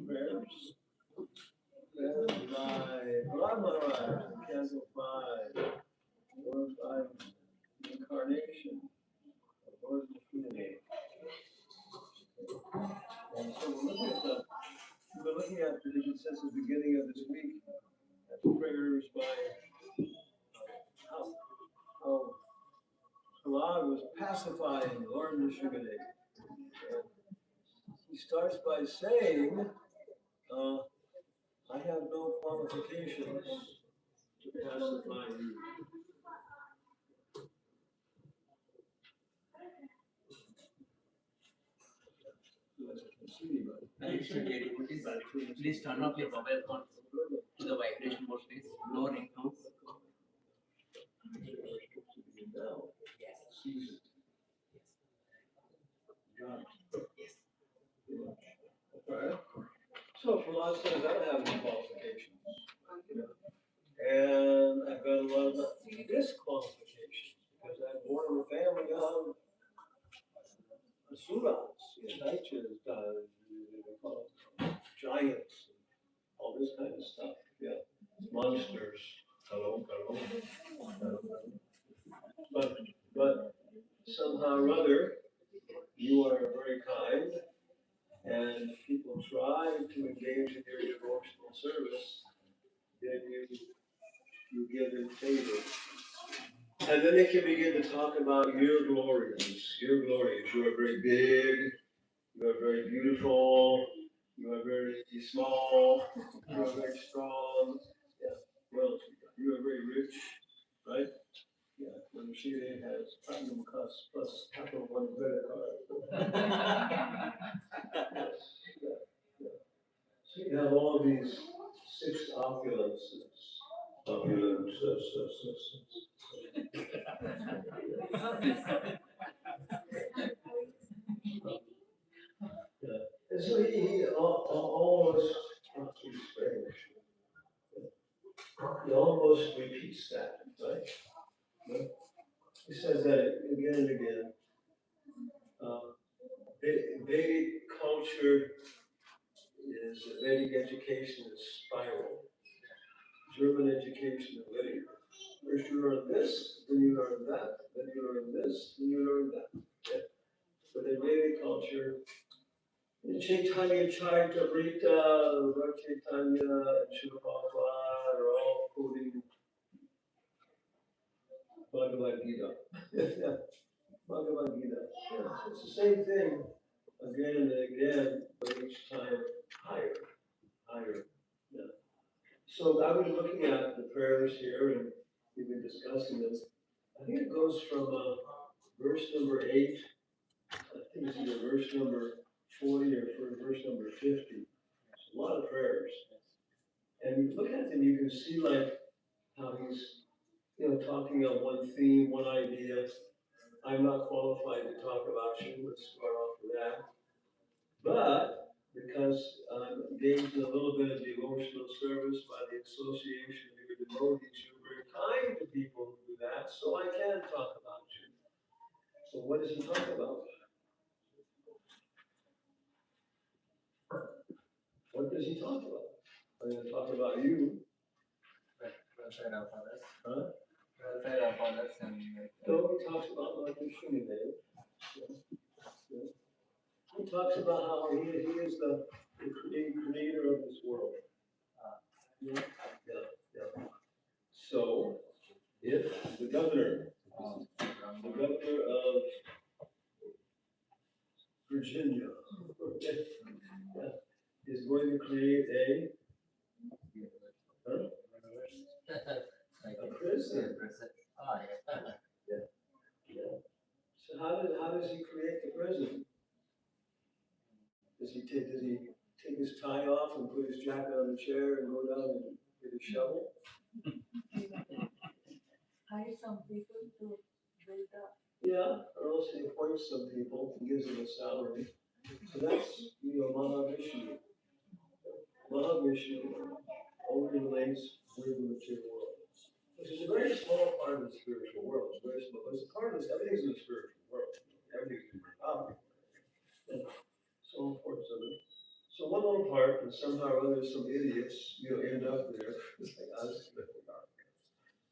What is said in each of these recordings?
prayers. And by Prahlad Maharaj, Canto 5, glorifying the incarnation of Lord Nrsimhadeva. And so we've been looking at since the beginning of this week, at the prayers by how Prahlad was pacifying Lord Nrsimhadeva. He starts by saying, I have no qualifications to pacify you. Please turn off your mobile phone to the vibration mode, please. No ringtones. Right. So Prahlad says, I don't have any qualifications. And I've got a lot of disqualifications because I'm born in a family of asuras, daityas, giants, all this kind of stuff. Yeah, monsters. Hello. But somehow or other, you are very kind, and people try to engage in your devotional service, then you get in favor. And then they can begin to talk about your glories. Your glories. You are very big, you are very beautiful, you are very small, you are very strong. Yeah. Well, you are very rich, right? Yeah. When she has platinum plus capital one credit card. Yeah. So you have all these 6 opulences. Yeah. And so he almost, he almost repeats that, right? He says that again and again. Vedic culture is Vedic education is spiral. German education is linear. First you learn this, then you learn that, then you learn this, then you learn that. Yeah. But in Vedic culture, Chaitanya Charitamrita, Lord Chaitanya, and Srila Prabhupada are all quoting Bhagavad Gita. Bhagavad Gita. Yeah, it's the same thing again and again, but each time higher. Yeah. So I was looking at the prayers here, and we've been discussing this. I think it goes from verse number 8. I think it's either verse number 40 or verse number 50. It's a lot of prayers. And you look at them, you can see like how he's, talking on one theme, one idea. I'm not qualified to talk about you. Let's start off with that. But because I'm engaged in a little bit of devotional service by the association of your devotees, you're very kind to people who do that, so I can talk about you. So what does he talk about? What does he talk about? I'm going to talk about you. Welfare of others. Huh? Welfare of others and. No, he talks about Lord Nrsimhadeva. Yeah. He talks about how he is the creator of this world. Yeah. So, if the governor of Virginia is going to create a prison. Yeah. So how does he create the prison? Does he take his tie off and put his jacket on the chair and go down and get a shovel? Hire some people to build up. Yeah, or else he appoints some people and gives them a salary. So that's, Mahavishnu. Mahavishnu only relates with the material world, which is a very small part of the spiritual world. It's very small, but it's a part of this. Everything's in the spiritual world. Everything's in the power. And so forth. So one fall apart, and somehow or other some idiots, end up there. It's like us.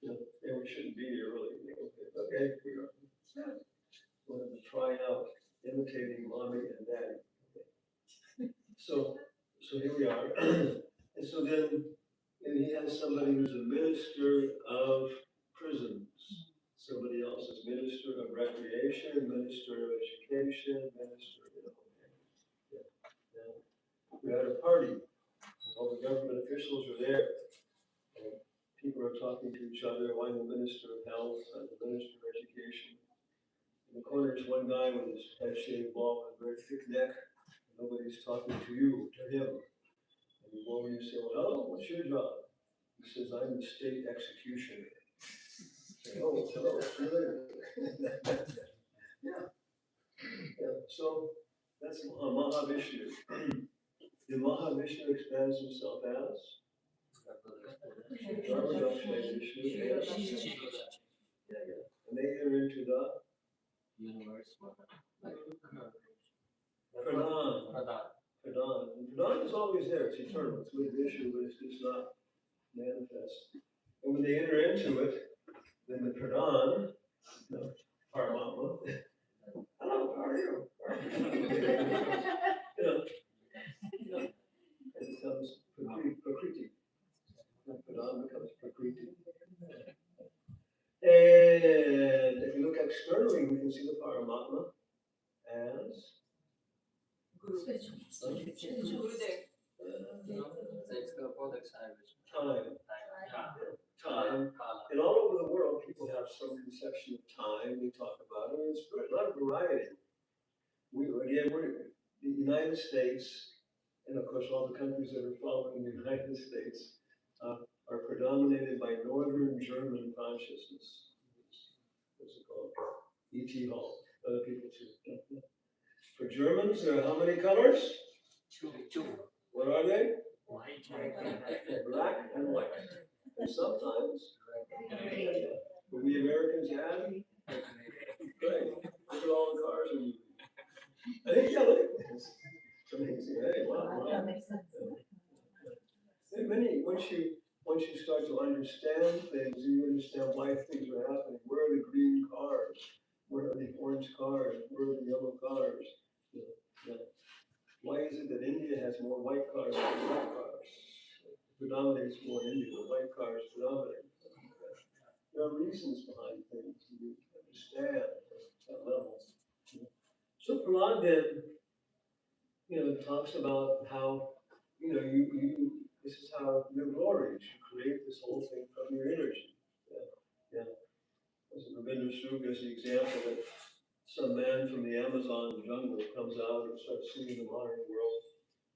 And we shouldn't be here really. Okay, we are. Wanted to try out imitating mommy and daddy. Okay. So here we are. And so then he has somebody who's a minister of prisons. Somebody else is minister of recreation, minister of education, minister, Yeah. Yeah. We had a party. All the government officials are there. And people are talking to each other. I'm the minister of health, I'm the minister of education. In the corner is one guy with his head shaved bald and a very thick neck. Nobody's talking to you, to him. And you go over and you say, well, hello, what's your job? He says, I'm the state executioner. Say, oh, hello, see you later. Yeah. So that's Mahavishnu. The Mahavishnu expands himself as Vishnu. And they enter into the universe. Pradhan. Pradhan is always there, it's eternal, it's with Vishnu, but it's just not manifest. And when they enter into it, then the Pradhan, Paramatma, hello, how are you? It becomes Prakriti. Pradhan becomes Prakriti. And if you look externally, we can see the Paramatma as It's the opposite side. Time. And all over the world, people have some conception of time. They talk about it. It's a lot of variety. We're the United States, and of course, all the countries that are following the United States are predominated by Northern German consciousness. What's it called? E.T. Hall. Other people too. For Germans, there are how many colors? Two. What are they? White. Black and white. And sometimes, when the Americans have, great, look at all the cars and I think yellow. It's amazing. Hey, wow. Once you start to understand things, you understand why things are happening. Where are the green cars? Where are the orange cars? Where are the yellow cars? Why is it that India has more white cars than black cars? Predominates more in India, the white cars predominate. There are reasons behind things you understand at levels. So Prahlad then, talks about how, this is how your glories, you create this whole thing from your energy. Yeah. As Rabindra Sru gives the example that some man from the Amazon jungle comes out and starts seeing the modern world,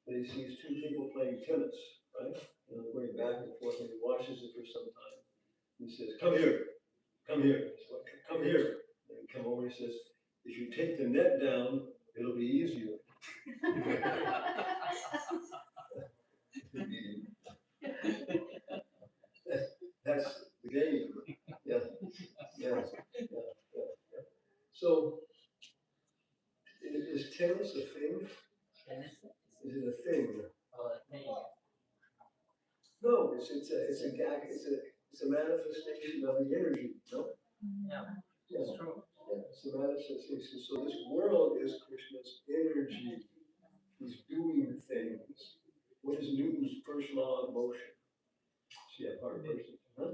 and he sees two people playing tennis, right? Going back and forth, and he watches it for some time. He says, come here. Come here. Come here. And he come over and he says, if you take the net down, it'll be easier. That's the game. Yeah. So, is tennis a thing? Is it a thing? No, it's a manifestation of the energy. No. It's true. Yeah, it's a manifestation. So this world is Krishna's energy. He's doing things. What is Newton's first law of motion? See that part of person? Huh?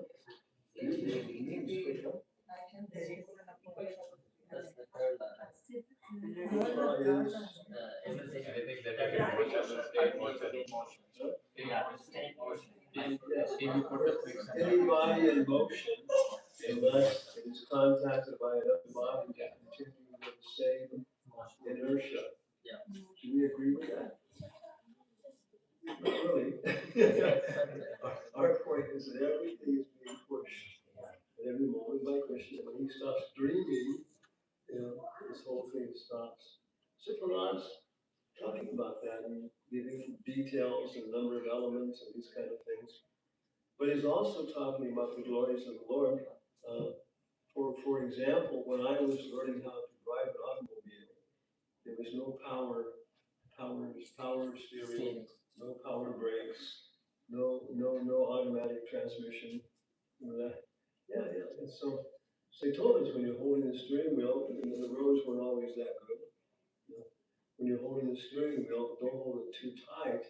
That's the third line. Any body in motion, unless it is contacted by another body, continuing with the same inertia. Yeah. Do we agree with that? Not really. Our point is that everything is being pushed at every moment by Krishna. When he stops dreaming, this whole thing stops. So Prahlad's talking about that and giving details and a number of elements and these kind of things. But he's also talking about the glories of the Lord. For example, when I was learning how to drive an automobile, there was no power steering. no automatic transmission. You know that? Yeah, yeah. And so they told us when you're holding the steering wheel, the roads weren't always that good. You know, when you're holding the steering wheel, don't hold it too tight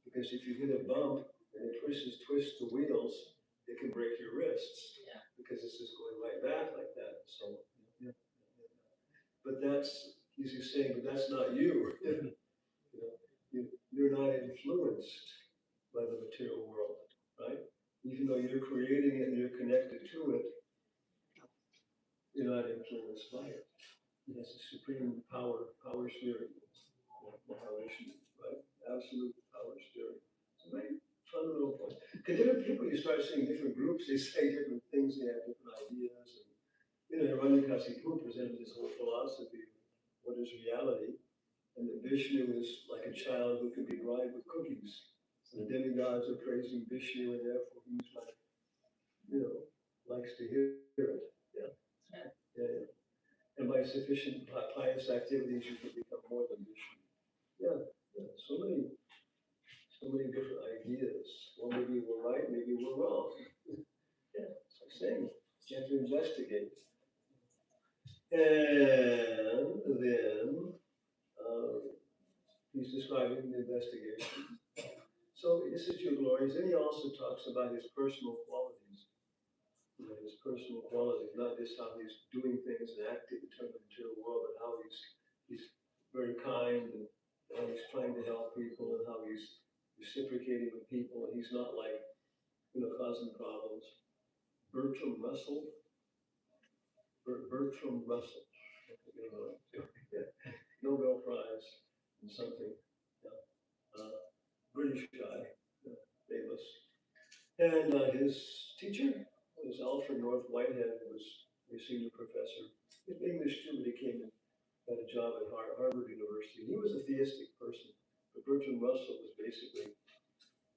because if you hit a bump and it twist the wheels, it can break your wrists. Yeah. Because it's just going right back like that. So, yeah, yeah, yeah. But that's, he's saying, but that's not you. You know, you're not influenced by the material world, right? Even though you're creating it and you're connected to it, you're not influenced by it. It has a supreme power steering, Maharaj, right? Absolute power steering. It's a very fun little point. Because different people, you start seeing different groups, they say different things, they have different ideas. And, you know, Hiranyakasipu presented this whole philosophy of what is reality. And that Vishnu is like a child who can be bribed with cookies. So the demigods are praising Vishnu, and therefore he's like, you know, likes to hear it. Yeah. Yeah. Yeah. And by sufficient pious activities, you can become more than Vishnu. Yeah. Yeah. So many different ideas. Well, maybe we're right, maybe we're wrong. Yeah. It's like saying, you have to investigate. And then he's describing the investigation. So this is your glories. Then he also talks about his personal qualities. You know, his personal qualities, not just how he's doing things and acting in terms of the material world, but how he's very kind and how he's trying to help people and how he's reciprocating with people and he's not like, you know, causing problems. Bertram Russell. Bertram Russell. You know, Nobel Prize in something. Yeah. British guy, famous. And his teacher was Alfred North Whitehead, who was a senior professor in English too, but he came and got a job at Harvard University. He was a theistic person, but Bertrand Russell was basically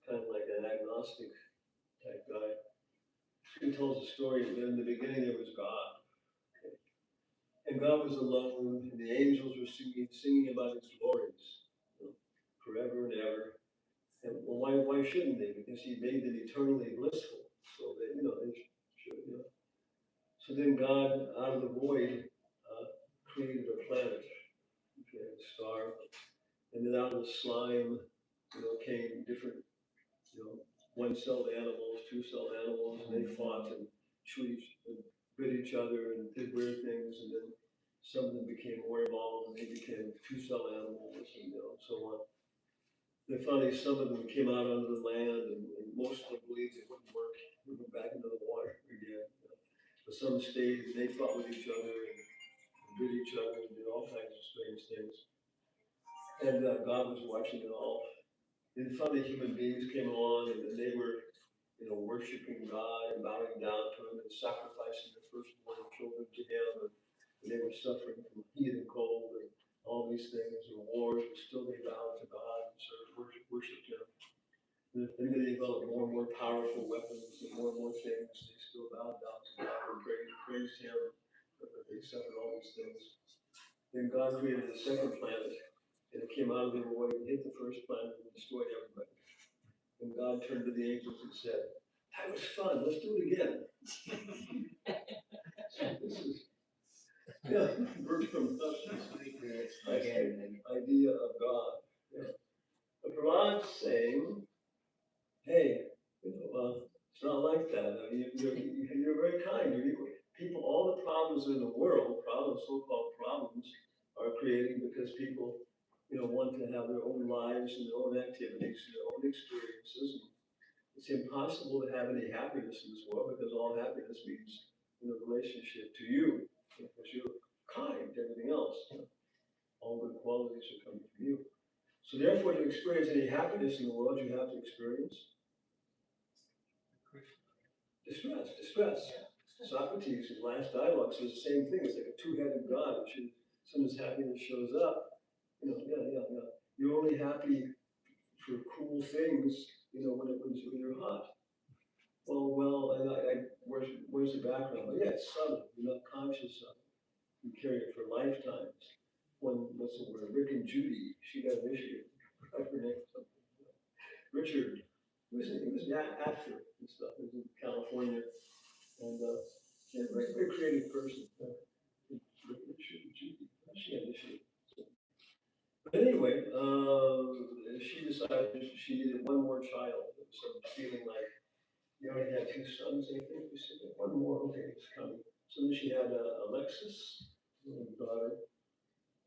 kind of like an agnostic type guy. He tells a story that in the beginning there was God, and God was alone, and the angels were singing about His glories, you know, forever and ever. And well, why shouldn't they? Because He made them eternally blissful. So they, you know, they should, you know. So then God, out of the void, created a planet, okay, a star, and then out of the slime, you know, came different, you know, one-celled animals, two-celled animals, and they fought and and bit each other and did weird things, and then some of them became more evolved, and they became two-celled animals, and you know, so on. Then finally, some of them came out onto the land, and most of them believed it wouldn't work. They went back into the water again. You know. But some stayed, and they fought with each other and bit each other and did all kinds of strange things. And God was watching it all. Then finally, human beings came along, and then they were, you know, worshiping God and bowing down to Him and sacrificing their firstborn children to Him. And they were suffering from heat and cold and all these things and wars, but still they bowed to God and served, worshipped Him. And then they developed more and more powerful weapons and more things. They still bowed down to God and praised Him, but they suffered all these things. Then God created a second planet, and it came out of the void and hit the first planet and destroyed everybody. And God turned to the angels and said, "That was fun. Let's do it again." So this is birth from idea of God. Yeah. But Prahlad's saying, "Hey, you know, it's not like that. You're very kind. People, all the problems in the world, so-called problems, are created because people, you know, want to have their own lives and their own activities, and their own experiences. And it's impossible to have any happiness in this world because all happiness means, you know, relationship to you, because you're kind to everything else. You know, all good qualities are coming from you. So therefore, to experience any happiness in the world, you have to experience distress. Socrates, his last dialogue, says the same thing. It's like a two-headed God. As soon as happiness shows up, you know, yeah. You're only happy for cool things, you know, when you're hot. Where's the background? Well, yeah, it's subtle. You're not conscious of it. You carry it for lifetimes. What's the word? Rick and Judy, she got an issue. Richard he was an actor and stuff. He was in California, and yeah, very creative person. But anyway, she decided she needed one more child. So feeling like you already had two sons, I think. We said one more, okay, it's coming. So then she had Alexis, little daughter,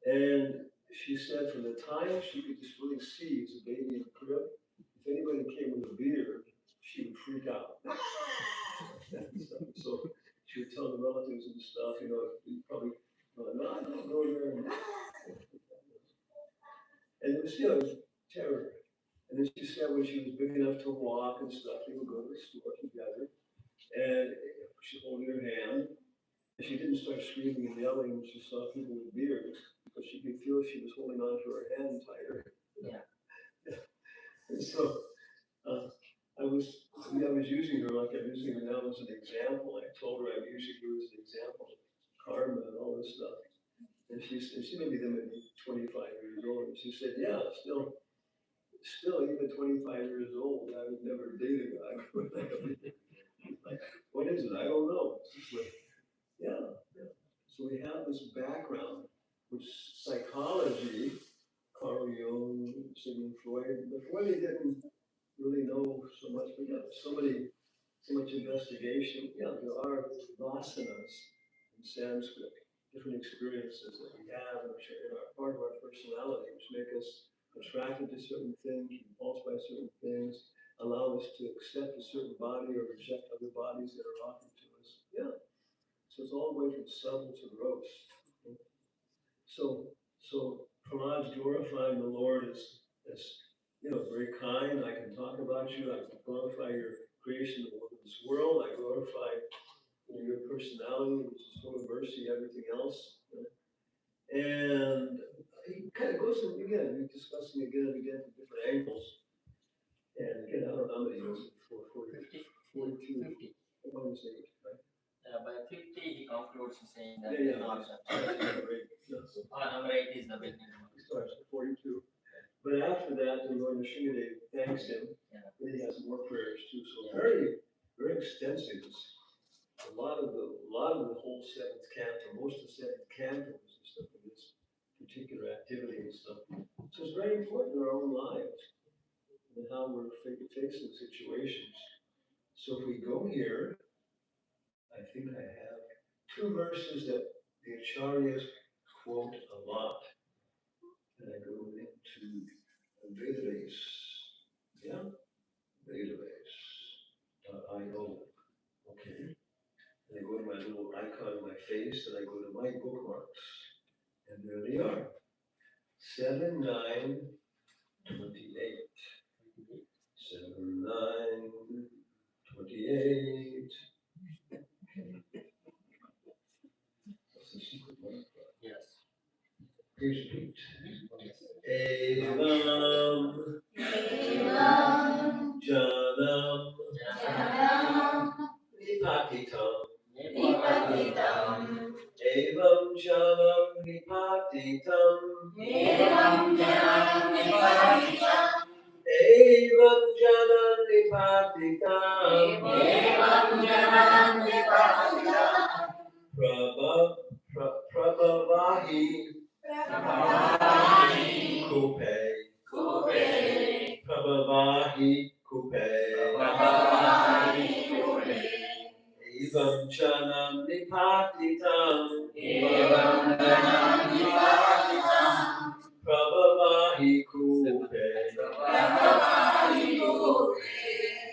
and she said from the time she could just really see as a baby in the crib, if anybody came with a beard, she would freak out. So she would tell the relatives and stuff, probably, no, I don't go there. And it was, terror. And then she said when she was big enough to walk and stuff, they would go to the store together, and she'd hold her hand. And she didn't start screaming and yelling when she saw people with beards, because she could feel she was holding on to her hand tighter. Yeah. And so I was using her like I'm using her now as an example. I told her I'm using her as an example of karma and all this stuff. And she may be maybe 25 years old. And she said, yeah, still even 25 years old, I would never date a guy. Like, what is it? I don't know. It's like, yeah. So we have this background, which psychology, Carl Jung, Sigmund Freud, before they didn't really know so much, but yeah, so much investigation. Yeah, there are vasanas in Sanskrit, different experiences that we have, which are part of our personality, which make us attracted to certain things, repulsed by certain things, allow us to accept a certain body or reject other bodies that are offered to us. Yeah. So it's all the way from subtle to gross. So Prahlad glorifying the Lord as very kind. I can talk about you. I can glorify your creation of this world. I glorify your personality, which is full of mercy, everything else. And he kind of goes through again. We're discussing again and again from different angles. And again, I don't know how many years. 42. 50. Right? By 50, he concludes saying that Yeah. not number 8 is the beginning. He starts at 42. But after that, the Lord Nrsimhadeva thanks him. Yeah. And he has more prayers too. So very, very extensive. A lot of the whole seventh canto, most of the seventh canto is stuff in this particular activity and stuff. So it's very important in our own lives and how we're facing situations. So if we go here, I think I have two verses that the acharyas quote a lot. And I go into Vedic. Yeah? Vedic.io. Okay. And I go to my little icon on my face, and I go to my bookmarks. And there they are. 7/9/28. 7/9/28. That's the secret one. Yes. Please repeat. Evam Janam Nipatitam. Evam Janam Nipatitam. Evam Janam Nipatitam. Prabhavahi Kupe. Prabhavahi Kupe.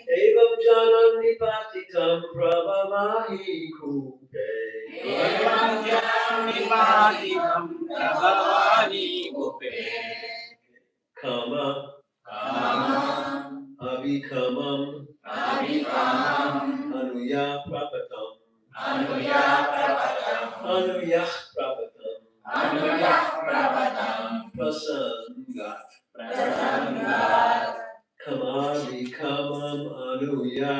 Evam Janam Nipatitam. Prabhavahi Kupe. Evam Janam Nipatitam. Prabhavahi Kupe. Kama Abhikamam Anuya Prapatam Prasangat Kamabhikamam Anuya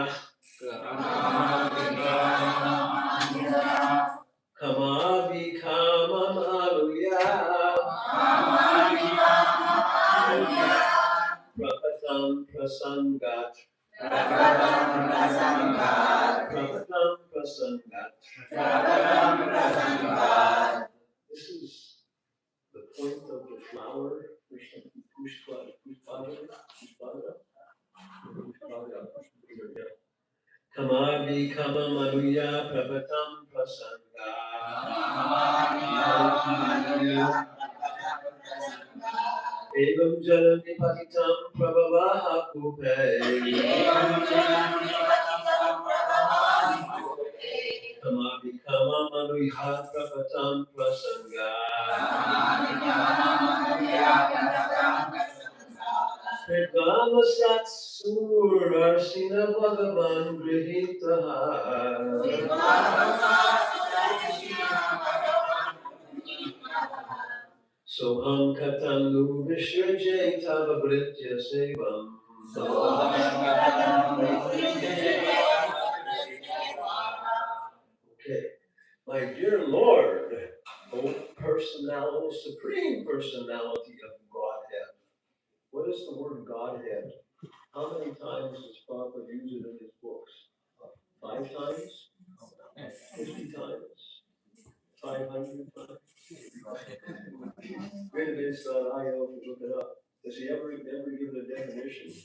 Kamabhikamam Anuya Prapatam Prasangat Prapadam prasangat. Prapadam prasangat. Prapadam prasangat. This is the point of the flower, Pushpada. Kamavi kamamanuya prapatam prasanga. Evam janani patitam prabhavaha kupe. Kamavi kamamanuya prapatam prasanga. Pridvamasat surarsina bhagavan grihitaha. Soham katandu vishrajay tava britya sevam. Okay, my dear Lord, O personality, supreme personality of Godhead. What is the word Godhead? How many times does Prabhupada use it in his books? 5 times? 50 times? 500 times? Grenadine.io, if you look it up. Does he ever give it a definition?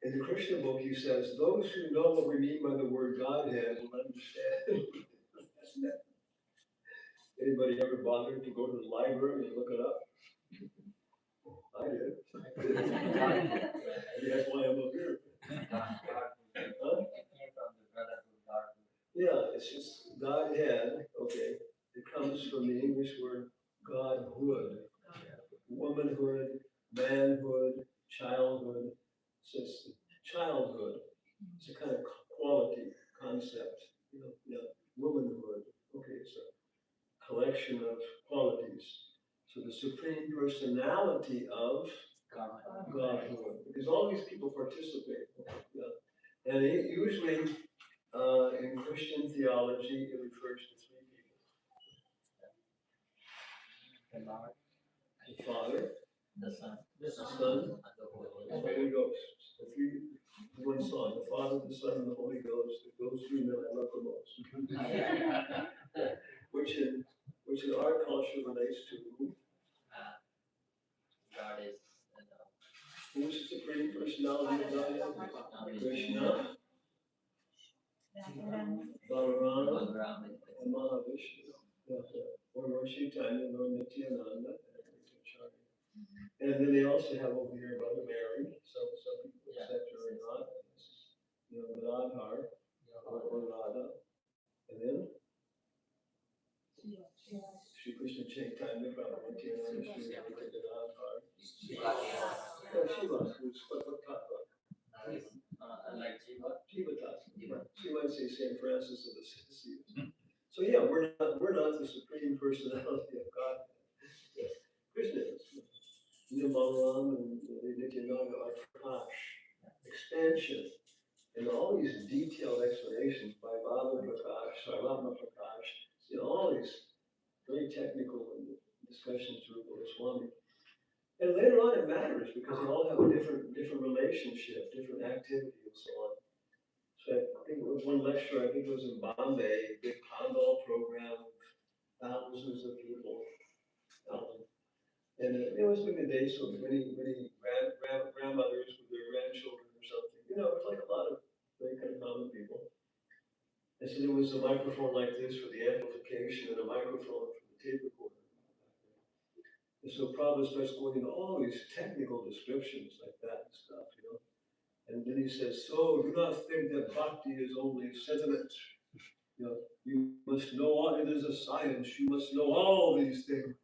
In the Krishna book, he says, those who know what we mean by the word Godhead will understand. Anybody ever bothered to go to the library and look it up? I did. That's why I'm up here. Huh? Yeah, it's just Godhead, okay. It comes from the English word Godhood, womanhood, manhood, childhood. So it's childhood. It's a kind of quality concept, womanhood. Okay, it's a collection of qualities. So the supreme personality of Godhood, because all these people participate. Yeah. And usually in Christian theology, it refers to 3 people: the Father, the Son, and the Holy Ghost. The 3, one song: the Father, the Son, and the Holy Ghost. Those 3 men I love the most. which in our culture relates to God is. Who's the supreme personality of God? Krishna, Balaram, and Mahavishnu. Or Lord Chaitanya, Lord Nityananda, and then they also have over here Mother Mary. Some people accept her or not. Radhar or Radha. And then Shri Krishna Chaitanya, Prabhu Nityananda, Shri Radhar. Shiva, who's Tattva. Like Jiva Tattva. She might say St. Francis of Assisi. So yeah, we're not the supreme personality of God. Yeah. Krishna is. Balaram and Nityananda are Prakash, expansion, and all these detailed explanations by Baba Prakash, Sarvama Prakash, all these very technical discussions through Goswami. And later on it matters because they all have a different relationship, different activity and so on. So I think it was one lecture, I think it was in Bombay, a big Pandal program, thousands of people. And it was in the days of many grandmothers with their grandchildren or something. It was like a lot of very kind of common people. And so there was a microphone like this for the amplification and a microphone for the tape recorder. And so Prabhupada starts going into all these technical descriptions like that and stuff, And then he says, so do not think that bhakti is only sentiment. You must know all, it is a science. You must know all these things.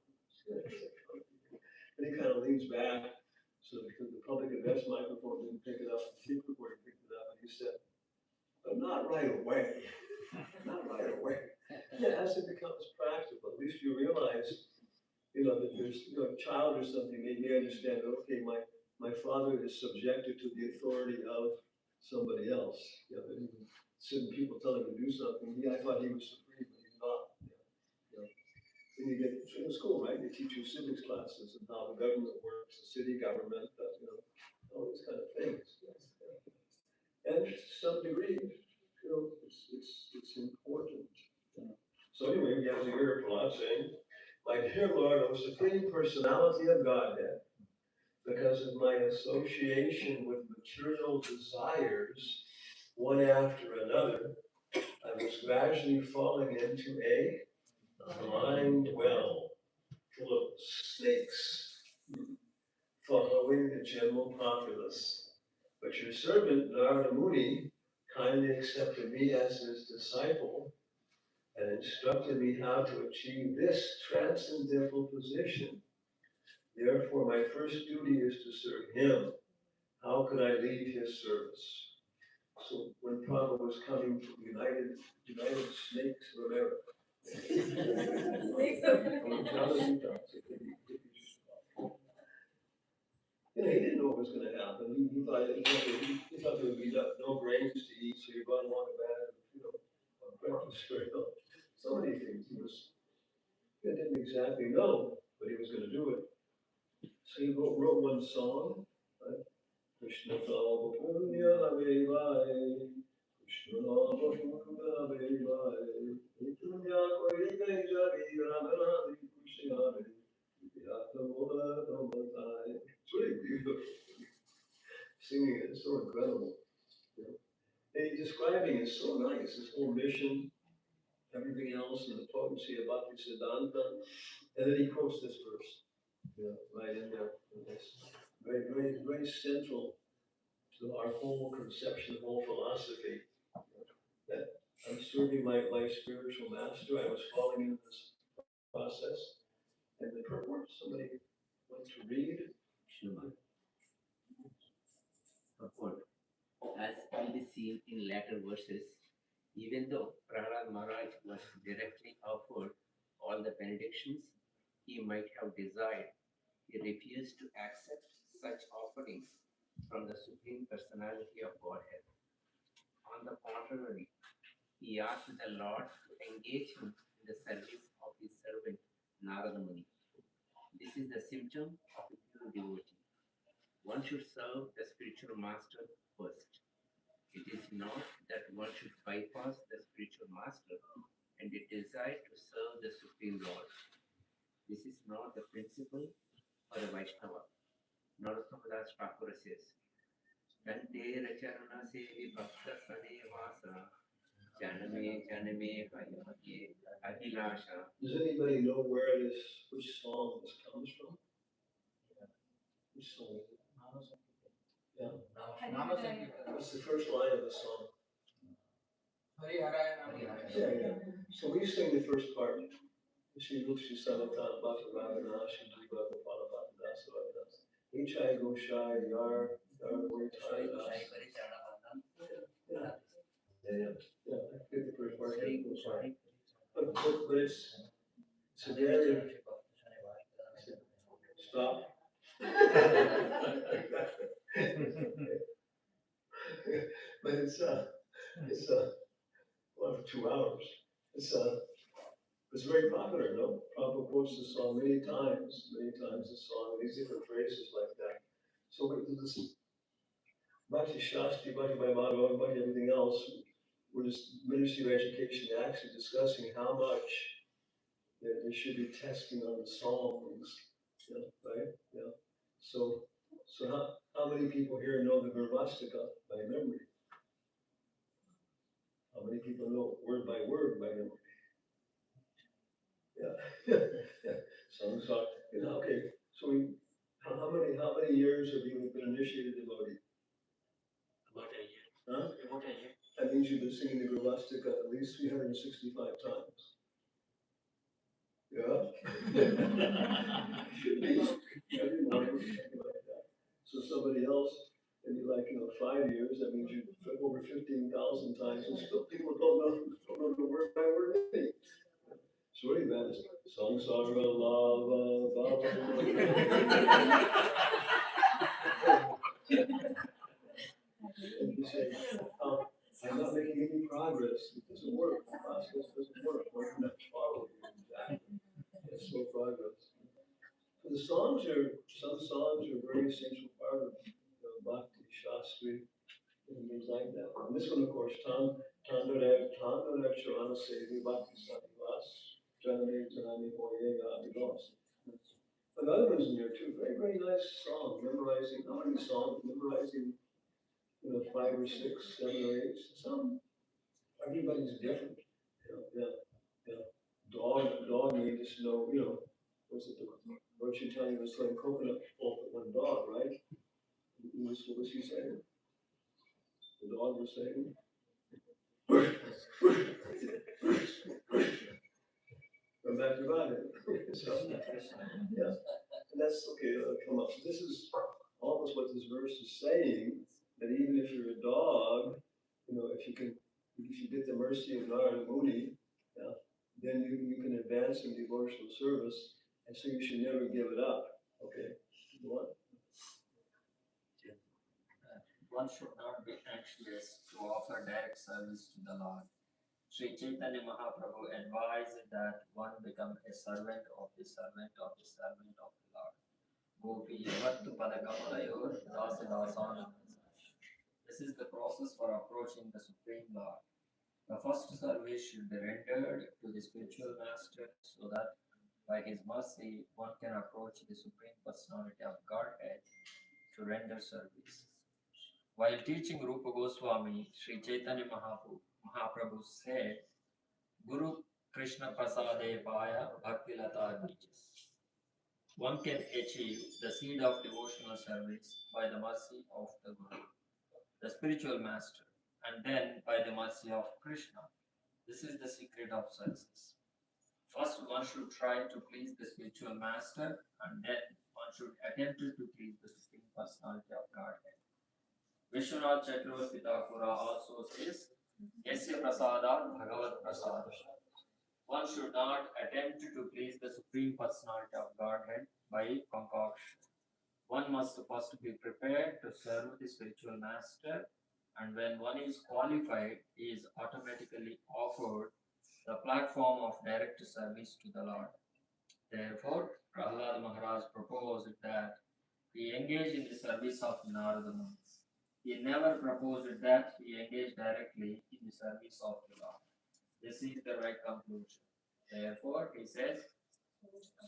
And he kind of leans back, so because the public address microphone didn't pick it up, the tape recorder picked it up, and he said, but not right away. Not right away. Yeah, as it becomes practical, at least you realize, that there's a child or something, they may understand, okay, my father is subjected to the authority of somebody else. Certain people tell him to do something. I thought he was supreme, but he's not. When you get in school, right? They teach you civics classes and how the government works, the city government, all these kind of things. some degree, it's important. So anyway, we have to hear Prahlad saying, "My dear Lord, O Supreme Personality of Godhead, because of my association with material desires, one after another, I was gradually falling into a blind well full of snakes, following the general populace. But your servant Narada Muni kindly accepted me as his disciple and instructed me how to achieve this transcendental position. Therefore, my first duty is to serve him. How could I leave his service?" So when Prabhupada was coming to United Snakes of America, he didn't know what was going to happen. He thought there would be no grains to eat, so he brought along a bag of breakfast cereal. So many things. He didn't exactly know, but he was going to do it. So he wrote one song. Krishna Tava Punya Vevai, Krishna Tava Punya Vevai, Punya Korite Javi Ramana Krishna It's really beautiful. Singing it is so incredible. And describing it so nice, his whole mission, everything else, and the potency of Bhakti Siddhanta. And then he quotes this verse, right in there. It's very, very, very central to our whole conception, whole philosophy, that I'm serving my spiritual master. I was falling into this process. And the purport, somebody wants to read. Sure. Purport. As will be seen in later verses, even though Prahlad Maharaj was directly offered all the benedictions he might have desired, he refused to accept such offerings from the Supreme Personality of Godhead. On the contrary, he asked the Lord to engage him in the service of his servant Narada Muni. This is the symptom of a pure devotee. One should serve the spiritual master first. It is not that one should bypass the spiritual master and desire to serve the Supreme Lord. This is not the principle for a Vaishnava. Nrsimhadas Thakur says, Kante Racharana Sevi Bhakta Sane Vasa Janame Janame Hayamye Abhilasha. Does anybody know which song this comes from? Which song is it? Yeah. What's the first line of the song? Yeah. So we sing the first part. Shri Gupsi Sanatan Bhakta Ravanashi Jiva Gopala Bhattadasa Vadadas. H.I. Goshai Yar Goitai Das. Yeah. I forget the first part. But it's a very stop. But it's well, for 2 hours. It's very popular, no? Prabhupada quotes the song many times the song, these different phrases like that. So this Bhakti Shastri, Bhakti Vaibhava, Bhakti everything else, we're just Ministry of Education actually discussing how much they should be testing on the songs, right? Yeah. So how many people here know the Gurvastika by memory? How many people know word by memory? Yeah. Songs are, okay. So how many years have you been initiated devotee? About a year. Huh? About a year. That means you've been singing the Gurvastika at least 365 times. Yeah? Should be every morning, something like that. So somebody else, maybe 5 years, that means you've over 15,000 times, and still people don't know the word by word meaning. So what do you mean? Samsara lava baba. And you say, oh, I'm not making any progress. It doesn't work. The process doesn't work. We're not following you exactly. It's no progress. So some songs are a very essential part of Bhakti Shastri. It means like that. And this one, of course, Tandarev Charana Sevi Bhakti Sadivas, Janame Janami Hoyega Adidos. But the other ones in there too, very, very nice song, memorizing, not only songs, memorizing, 5 or 6, 7 or 8, some, everybody's different. Yeah. Dog needs to know, was it what you tell you was throwing coconut off at one dog, right? What was he saying? The dog was saying, come back to body. So, yeah, and that's okay, come up. So this is almost what this verse is saying, that even if you're a dog, if you get the mercy of Narada Muni, yeah, then you can advance in devotional service, and so you should never give it up. Okay, go on. One should not be anxious to offer direct service to the Lord. Sri Chaitanya Mahaprabhu advised that one become a servant of the servant of the servant of the Lord. Gopi Yavattu Padakamalayur Dasadasana. This is the process for approaching the Supreme Lord. The first service should be rendered to the spiritual master so that by his mercy one can approach the Supreme Personality of Godhead to render service. While teaching Rupa Goswami, Sri Chaitanya Mahaprabhu said, Guru Krishna Prasadevaya Bhakti Lata teaches. One can achieve the seed of devotional service by the mercy of the Guru, the spiritual master, and then by the mercy of Krishna. This is the secret of success. First, one should try to please the spiritual master, and then one should attempt to please the Supreme Personality of Godhead. Vishwanath Chakravarti Thakura also says, Yasya Prasadat Bhagavad Prasada. One should not attempt to please the Supreme Personality of Godhead by concoction. One must first be prepared to serve the spiritual master, and when one is qualified, he is automatically offered the platform of direct service to the Lord. Therefore, Prahlad Maharaj proposed that he engage in the service of Narada Muni. He never proposed that he engage directly in the service of the Lord. This is the right conclusion. Therefore, he says,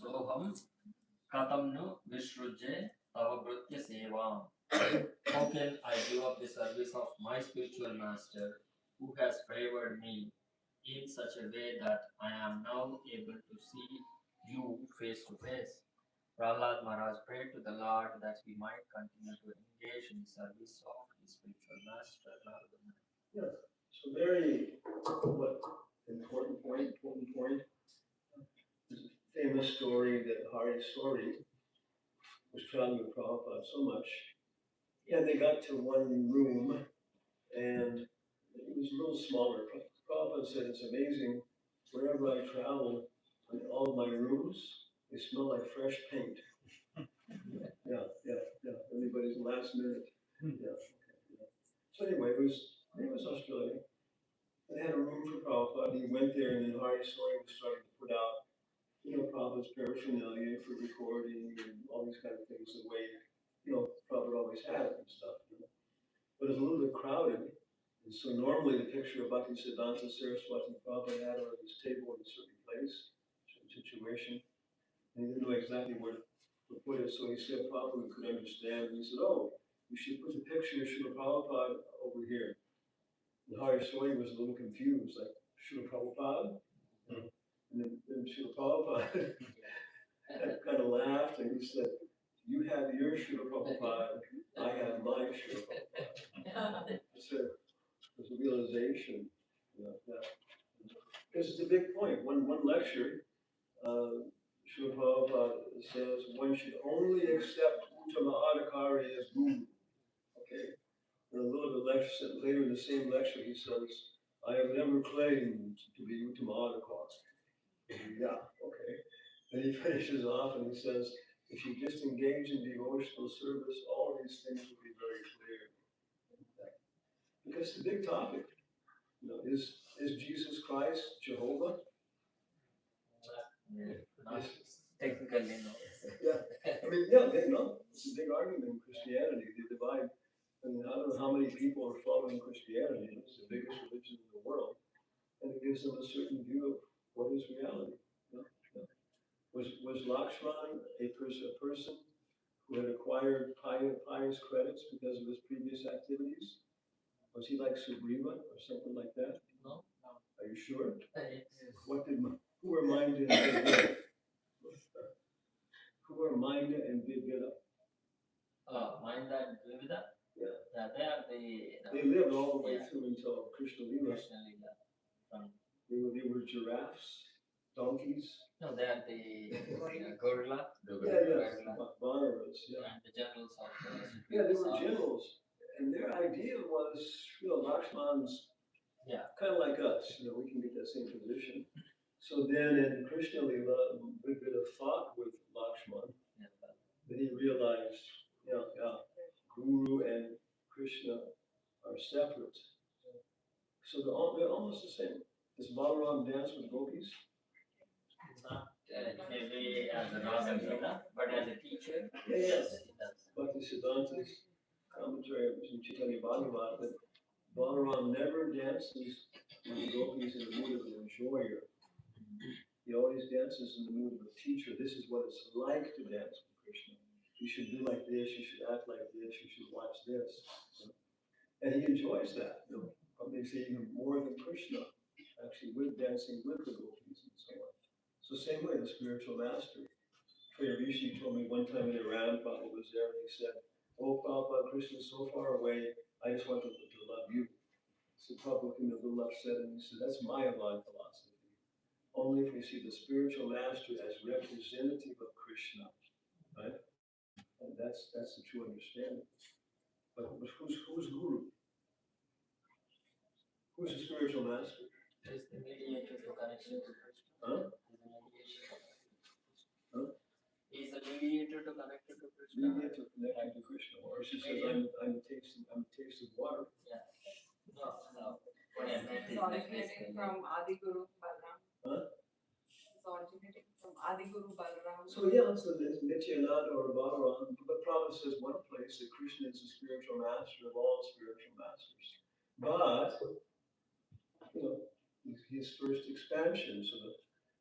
Soham Katamnu Vishrujye Tavabhrutya Sevam. How can I give up the service of my spiritual master who has favored me in such a way that I am now able to see you face to face? Prahlad Maharaj prayed to the Lord that he might continue to engage in the service of his spiritual master, Narada Muni. Yes. So very important point. There's a famous story that Hari Sori was traveling with Prabhupada so much. And they got to one room, and it was a little smaller. Prabhupada said, it's amazing, wherever I travel, in all my rooms, they smell like fresh paint. Yeah. Everybody's last minute. Yeah. So anyway, it was Australia. They had a room for Prabhupada. He went there, and then Hari Sori was starting to put out, Prabhupada's paraphernalia for recording and all these kind of things, the way, Prabhupada always had it and stuff. But it was a little bit crowded. And so normally the picture of Bhakti Siddhanta Saraswati Prabhupada had on his table in a certain place, certain situation. And he didn't know exactly where to put it, so he said Prabhupada could understand. And he said, oh, you should put the picture of Srila Prabhupada over here. And Hari Sori was a little confused, like, Srila Prabhupada? And then Srila Prabhupada kind of laughed, and he said, you have your Srila Prabhupada, I have my Srila Prabhupada. So there's a realization, that, because it's a big point. One lecture, Srila Prabhupada says one should only accept Uttama Adhikari as guru. Okay? And a little bit later in the same lecture, he says, I have never claimed to be Uttama Adhikari. Yeah, okay. And he finishes off and he says, if you just engage in devotional service, all these things will be very clear. Because it's a big topic. Is Jesus Christ Jehovah? Not technically, no. Yeah. I mean, yeah, it's a big argument in Christianity. They divide. I mean, I don't know how many people are following Christianity. It's the biggest religion in the world, and it gives them a certain view of what is reality. You know? Was Lakshman a person who had acquired pious credits because of his previous activities? Was he like Sugriva or something like that? No. Are you sure? Yes. Who were Minda and Vidya? Who were Minda and Vidya? Minda and Dvivida? Yeah. Yeah, they are the. They lived all the way through until Krishna Lila. They were giraffes, donkeys. No, they are the gorilla. Vanaras, yeah. And the generals of Yeah, they were generals. And their idea was, Lakshman's kind of like us, we can get that same position. So then in Krishna Lila, we did a thought with Lakshman. Then he realized, Guru and Krishna are separate. So they're almost the same. Does Balaram dance with gopis? Not maybe as an Asana, but as a teacher, Yes. Bhakti Siddhanta's commentary in Chaitanya Bhagavat that Balaram never dances with the gopis in the mood of an enjoyer. He always dances in the mood of a teacher. This is what it's like to dance with Krishna. You should do like this, you should act like this, you should watch this. And he enjoys that. Probably say even more than Krishna, actually with dancing with the gopis and so on. So same way, the spiritual master. Freya Rishi told me one time in Iran, Prabhupada was there, and he said, "Oh, Prabhupada, Krishna is so far away, I just want to love you." So Prabhupada came a little upset, and he said, "That's Mayavad philosophy. Only if we see the spiritual master as representative of Krishna, right? And that's the true understanding. But who's Guru? Who's the spiritual master? is the mediator to connection to Krishna. Huh? He's the mediator to connect to Krishna. Mediator connected to Krishna. Or she says, I'm a taste of water. Yeah. No. What I meant is It's like originating from Adi Guru Balaram. Huh? It's originating from Adi Guru Balaram. So there's Nityananda or Balaram, but Prabhupada says one place that Krishna is the spiritual master of all spiritual masters. But, his first expansion, so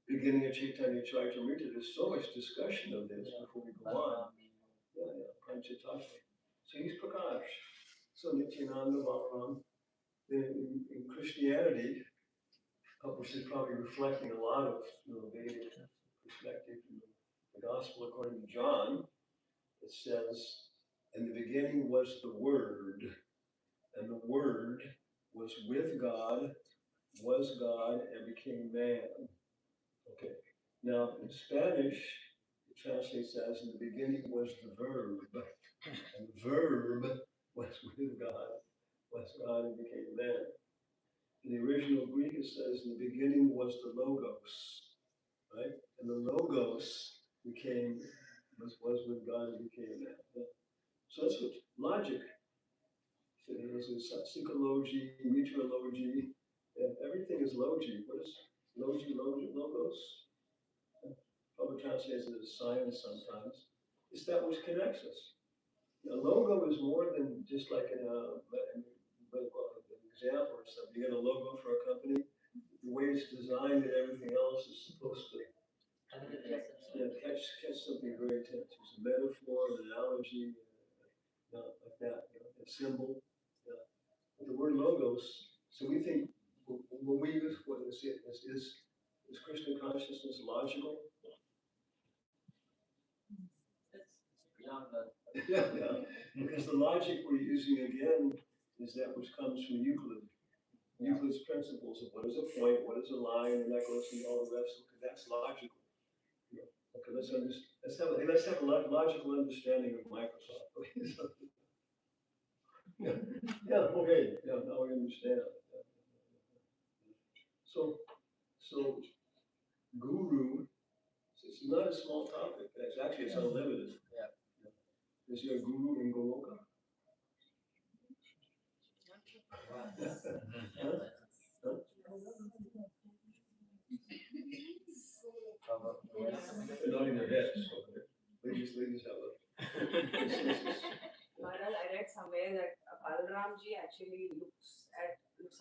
the beginning of Chaitanya Charitamrita, there's so much discussion of this before we go on. Panchatattva. So he's Prakash. So Nityananda, Balaram. In Christianity, which is probably reflecting a lot of Vedic perspective from the Gospel according to John, it says, "In the beginning was the Word, and the Word was with God, was God, and became man." Okay. Now in Spanish, it translates as, "In the beginning was the Verb, and the Verb was with God, was God, and became man." In the original Greek, it says, "In the beginning was the Logos," right? And the Logos was with God and became man. Yeah. So that's what logic. So there's psychology, meteorology, and everything is logi. What is logi, logos? Probably translates it as science sometimes. It's that which connects us. A logo is more than just like an example or something. You get a logo for a company, the way it's designed and everything else is supposed to catch something very intense. It's a metaphor, an analogy, like that, a symbol. But the word logos, so we think when we use what is Krishna consciousness logical? It's beyond that. Yeah, because the logic we're using again is that which comes from Euclid. Euclid's principles of what is a point, what is a line, and that goes through all the rest. Okay, that's logical. Okay, let's have a logical understanding of Microsoft. Okay, okay, now we understand. So guru, it's not a small topic. It's unlimited. Yeah. Is there a guru in Goloka? They're nodding their heads. So ladies have a. Maharaj, I read somewhere that Balaramji actually looks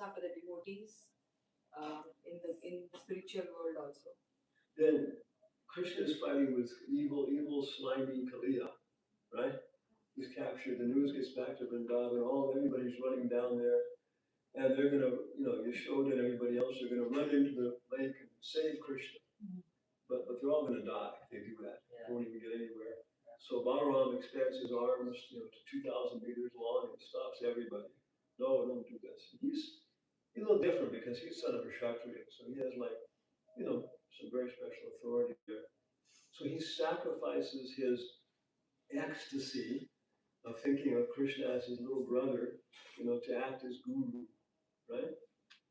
after the devotees in the spiritual world also. Then Krishna is fighting with evil, slimy Kaliya, right? He's captured. The news gets back to Vrindavan. Everybody's running down there, and they're gonna, Yashoda and everybody else are gonna run into the lake and save Krishna. But they're all gonna die if they do that. They won't even get anywhere. So Balaram expands his arms, to 2,000 meters long and stops everybody. No, don't do this. He's a little different because he's son of a Kshatriya, so he has some very special authority there. So he sacrifices his ecstasy of thinking of Krishna as his little brother, to act as guru, right?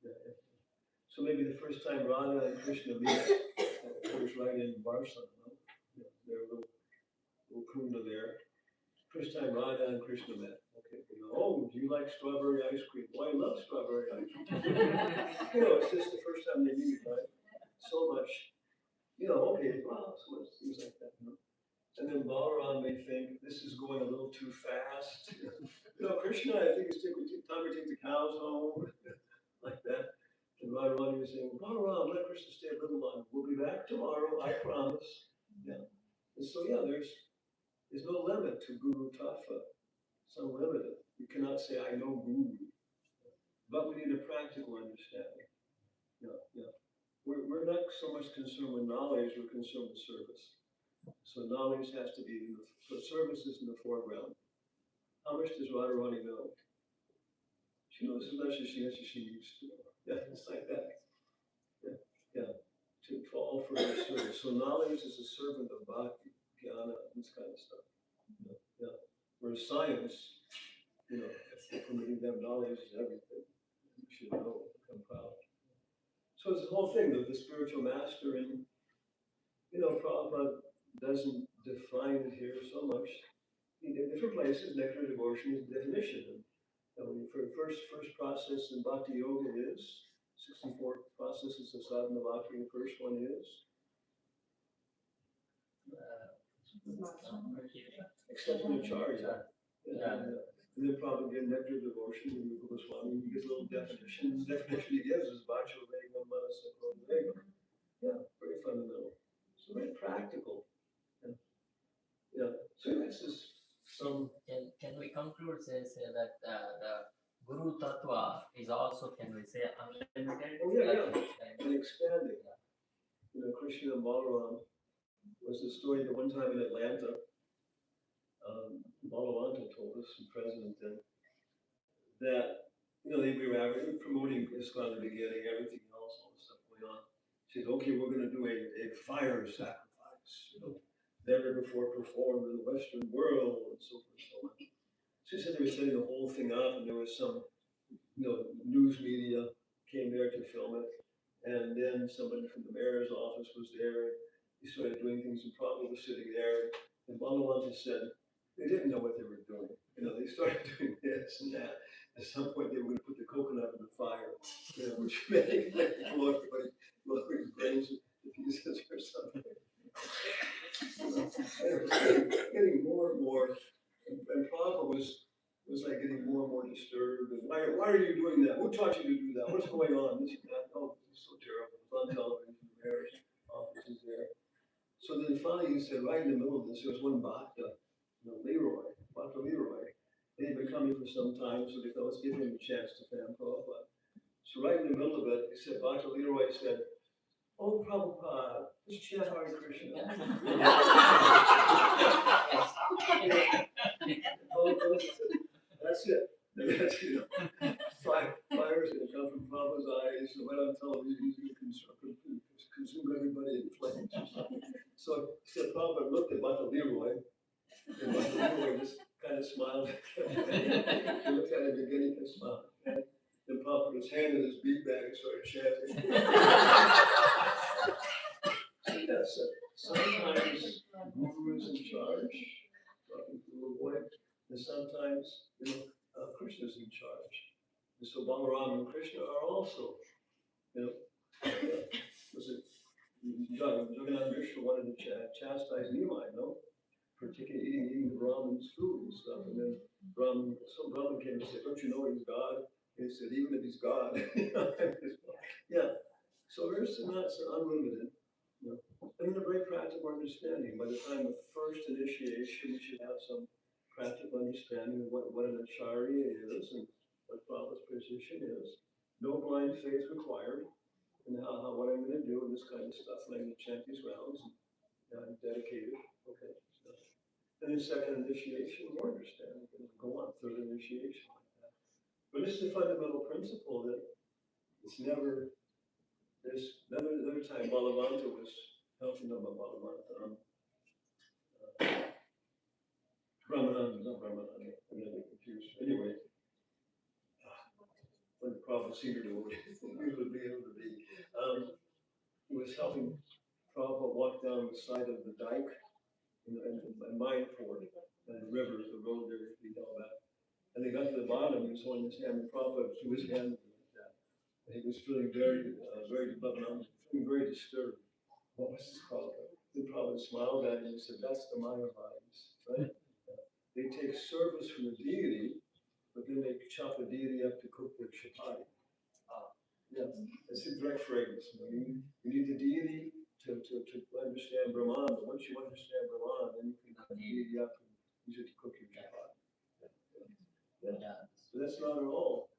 Yeah. So maybe the first time Radha and Krishna meet, it was right in Barcelona, their little kunda there. First time Radha and Krishna met. Okay, oh, do you like strawberry ice cream? Well, I love strawberry ice cream. It's just the first time they meet, right? So much, okay, wow, so much things like that, And then Balaram may think this is going a little too fast. Krishna, I think it's time to take the cows home, like that. And Radharani is saying, Balaram, let Krishna stay a little longer. We'll be back tomorrow, I promise. Yeah. And so, there's no limit to Guru Tattva. It's unlimited. You cannot say, I know Guru. But we need a practical understanding. Yeah. We're not so much concerned with knowledge, we're concerned with service. So knowledge has to be, so service is in the foreground. How much does Radharani know? She knows as much as she needs to know. Yeah, it's like that. Yeah. To fall for her service. So knowledge is a servant of bhakti, jnana, this kind of stuff. Yeah. Whereas science, permitting them knowledge is everything. You should know, become proud. So it's the whole thing that the spiritual master, and Prabhupada doesn't define it here so much. In different places, nectar devotion is the definition. And for the first process in Bhakti Yoga is 64 processes of sadhana bhakti. The first one is accepting acharya. And then probably get nectar devotion in the Goswami. He gives a little definition. The definition he gives is Vacho Vegam Manasa Vegam. Yeah, very fundamental. So very practical. Yeah. So this is some. Can we conclude say that the Guru Tattva is also, can we say, unlimited? Oh yeah. And expanding. Krishna and Balaram was the story that one time in Atlanta, Balavanta told us, the president then, that we were promoting Iskcon in the beginning, everything else, all the stuff going on. She said, okay, we're going to do a fire sacrifice, never before performed in the Western world, and so forth and so on. She said they were setting the whole thing up, and there was some, news media came there to film it, and then somebody from the mayor's office was there. He started doing things, and Prabhupada was sitting there, and Balavanta said they didn't know what they were doing. They started doing this and that. At some point, they were going to put the coconut in the fire, which made everybody blowing brains to pieces or something. It was getting more and more, and Prabhupada was like getting more and more disturbed. And why are you doing that? Who taught you to do that? What's going on? This and that. Oh, this is so terrible. It's on television. The mayor's office is there. So then finally he said, right in the middle of this, there was one Bhakta, Bhakta Leroy. They had been coming for some time, so they thought, let's give him a chance to fan Prabhupada. So right in the middle of it, he said, Bhakta Leroy said, oh, Prabhupada, just chant Hare Krishna. That's it. That's, fire's going to come from Prabhupada's eyes, and went on television, he's going to consume everybody in flames or something. So Prabhupada looked at Bhakta Leroy, and Bhakta Leroy just kind of smiled. He looked at him again, he smiled. Then Prabhupada put his hand in his bead bag and started chanting. Yes, sometimes Guru is in charge, talking to a boy, and sometimes Krishna is in charge. And so Balaram and Krishna are also, was it Jagannath Mishra wanted to chastise Nimai, no? particularly eating Brahmin's food and stuff. And then some Brahmin came and said, "Don't you know he's God?" And he said, "Even if he's God." Yeah. So there's not unlimited. You know. And then a very practical understanding. By the time of first initiation, you should have some practical understanding of what an acharya is and what Prabhupada's position is. No blind faith required, and what I'm going to do and this kind of stuff. And I'm going to chant these rounds. And I'm dedicated. Okay. And then second initiation, more understanding. And go on, third initiation like that. But it's the fundamental principle that it's never. There's another time Balavanta was helping them about Balavanta. Brahmananda, not Brahmananda, I'm getting confused. Anyway, when the prophet Cedar would be able to be. He was helping Prabhupada walk down the side of the dike and Mayapur and the river, the road there, he held that. And they got to the bottom, he was holding his hand, and Prabhupada threw his hand like that. And he was feeling feeling very disturbed. What was this Prabhupada? The Prabhupada smiled at him and said, "That's the Maya bodies, right? They take service from the deity, but then they chop the deity up to cook their chapati." Yeah, it's a direct phrase. You need the deity to understand Brahman, but once you understand Brahman, then you can cook the deity up and use it to cook your chapati. Yeah. So that's not at all.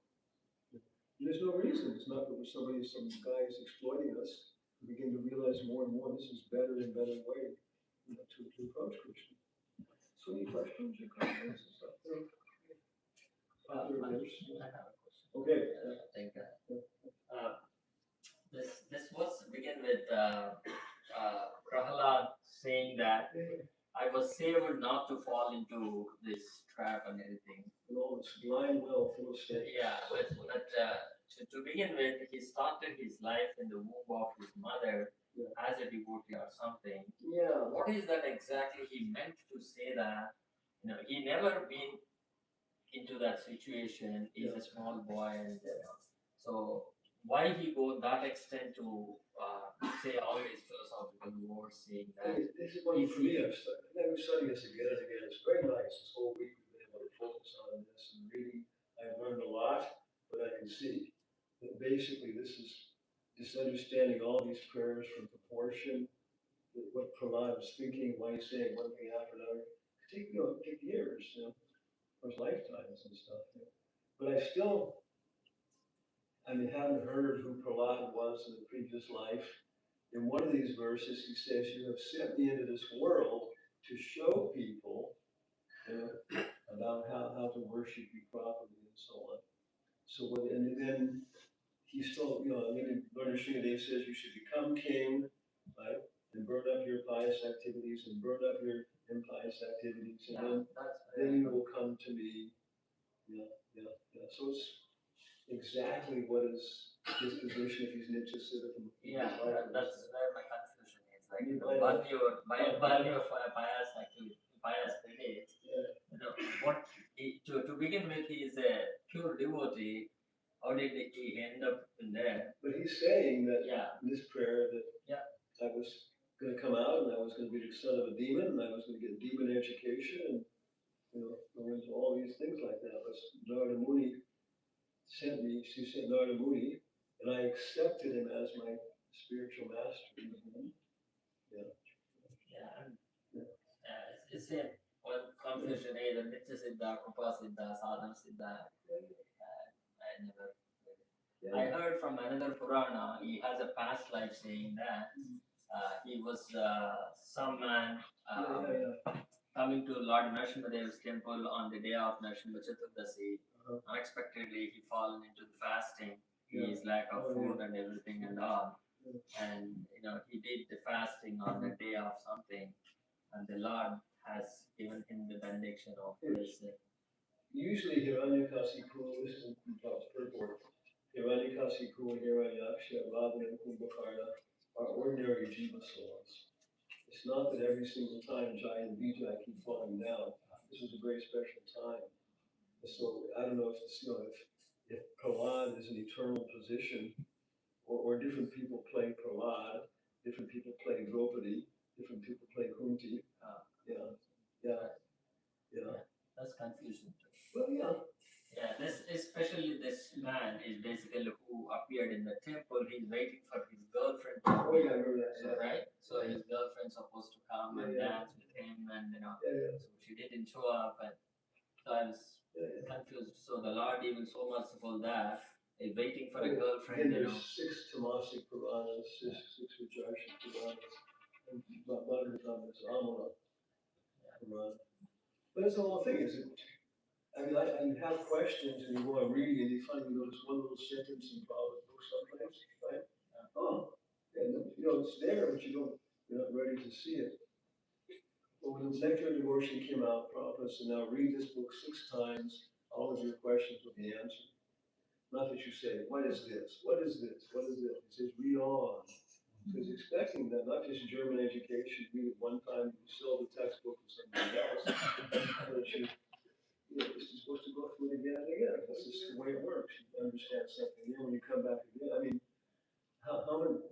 There's no reason. It's not that some guy is exploiting us. We begin to realize more and more this is better and better way to approach Krishna. So any questions or comments and stuff there? I have a question. Okay. I think this was begin with Prahlad saying that I was saved not to fall into this trap and everything. No, it's blind well full of snakes. Yeah, but to begin with, he started his life in the womb of his mother as a devotee or something. Yeah. What is that exactly he meant to say that? He never been into that situation. He's a small boy, and so why he go that extent to say all these philosophical words, saying that This is one for me. I'm studying this again and again. It's very nice. This whole week we've been able to focus on this and really, I've learned a lot, but I can see that basically this is just understanding all these prayers from proportion, what Prahlad was thinking, why he's saying one thing after another. Take years, or lifetimes and stuff. But I haven't heard who Prahlad was in the previous life. In one of these verses, he says, "You have sent me into this world to show people about how to worship you properly and so on." So, and then he still, Lord Nrsimhadeva says you should become king, right? And burn up your pious activities and burn up your impious activities, and then you will come to me. Yeah. So it's exactly what is his position if he's interested in that's where my confusion is. Like, burn your pious activity, pious credits. What to begin with, he is a pure devotee. How did he end up in there? But he's saying that in this prayer that I was going to come out and I was going to be the son of a demon and I was going to get demon education and go into all these things like that. But Narada Muni sent me. She sent Narada Muni, and I accepted him as my spiritual master. It's the same. One confusion is the Nitya Siddha, Krupa Siddha, Sadhana Siddha. I heard from another Purana, he has a past life saying that he was some man coming to Lord Nrsimhadeva's temple on the day of Nrsimha Chaturdasi. Unexpectedly, he fallen into the fasting. His lack of food and everything and all. And he did the fasting on the day of something, and the Lord has given him the benediction of blessing. Usually, Hiranyakasipu, this is in Prabhupada's purport. Hiranyakasipu and Hiranyaksha, Ravana and Kumbhakarna are ordinary jiva souls. It's not that every single time Jai and Vijay keep falling down. This is a very special time. So I don't know if Prahlad is an eternal position, or different people play Prahlad, different people play Draupadi, different people play Kunti. That's confusing. Well, yeah. Yeah, this especially this man is basically who appeared in the temple. He's waiting for his girlfriend to Oh, yeah, I remember that. So, right? So his girlfriend's supposed to come and dance with him, and so she didn't show up, and so I was confused. So the Lord, even so merciful that is waiting for a girlfriend. Again, there's 6 Tamasic Puranas, 6 Vijarshic Puranas, and Bhagavatam is Amala Purana. But that's the whole thing, is it? I mean, I have questions, and you go on reading, and you finally notice one little sentence in Prabhupada's book someplace, right? Oh, and it's there, but you're not ready to see it. But when the Nectar of Devotion came out, Prabhupada said, now read this book 6 times, all of your questions will be answered. Not that you say, what is this? What is this? What is this? He says, read on. So he's expecting that not just German education, read it one time, you sell the textbook to somebody else, but you're supposed to go through it again and again. That's just the way it works. You understand something new when you come back again. I mean, how many,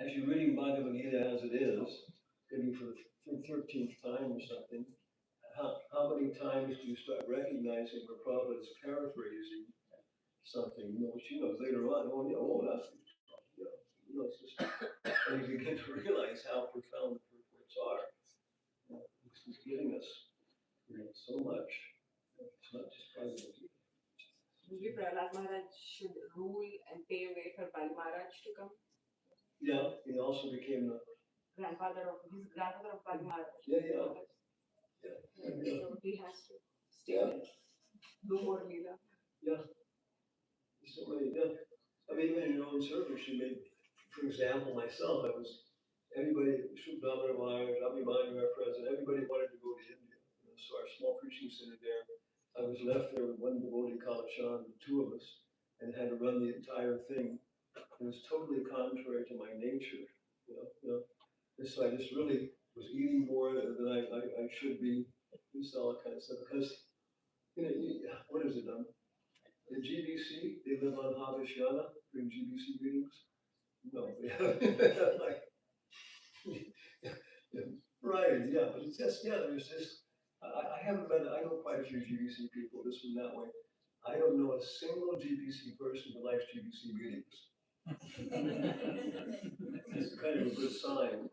as you're reading Bhagavad Gita as it is, maybe for the 13th time or something, how many times do you start recognizing where Prabhupada is paraphrasing something, which later on, that's, it's just, and you begin to realize how profound the purports are. He's giving us so much. It's not just Prabhupada. Maybe Prahlad Maharaj should rule and pave way for Bali Maharaj to come. Yeah, he also became the grandfather of Bali Maharaj. Yeah. So he has to stay there. Do more Leela. Yeah. So many, I mean, even in your own service, you made, for example, myself, everybody, Subhamana Maharaj, Abhimanyu, our president, everybody wanted to go to India. So our small preaching center there, I was left there with one devotee, Kalachan, the 2 of us, and had to run the entire thing. It was totally contrary to my nature, And so I just really was eating more than I should be, and all that kind of stuff. Because, what is it? The GBC, they live on Havishana during GBC meetings. No, they have right, yeah, but it's just, there's this, I haven't met, I know quite a few GBC people, this one, that way. I don't know a single GBC person who likes GBC meetings. It's kind of a good sign.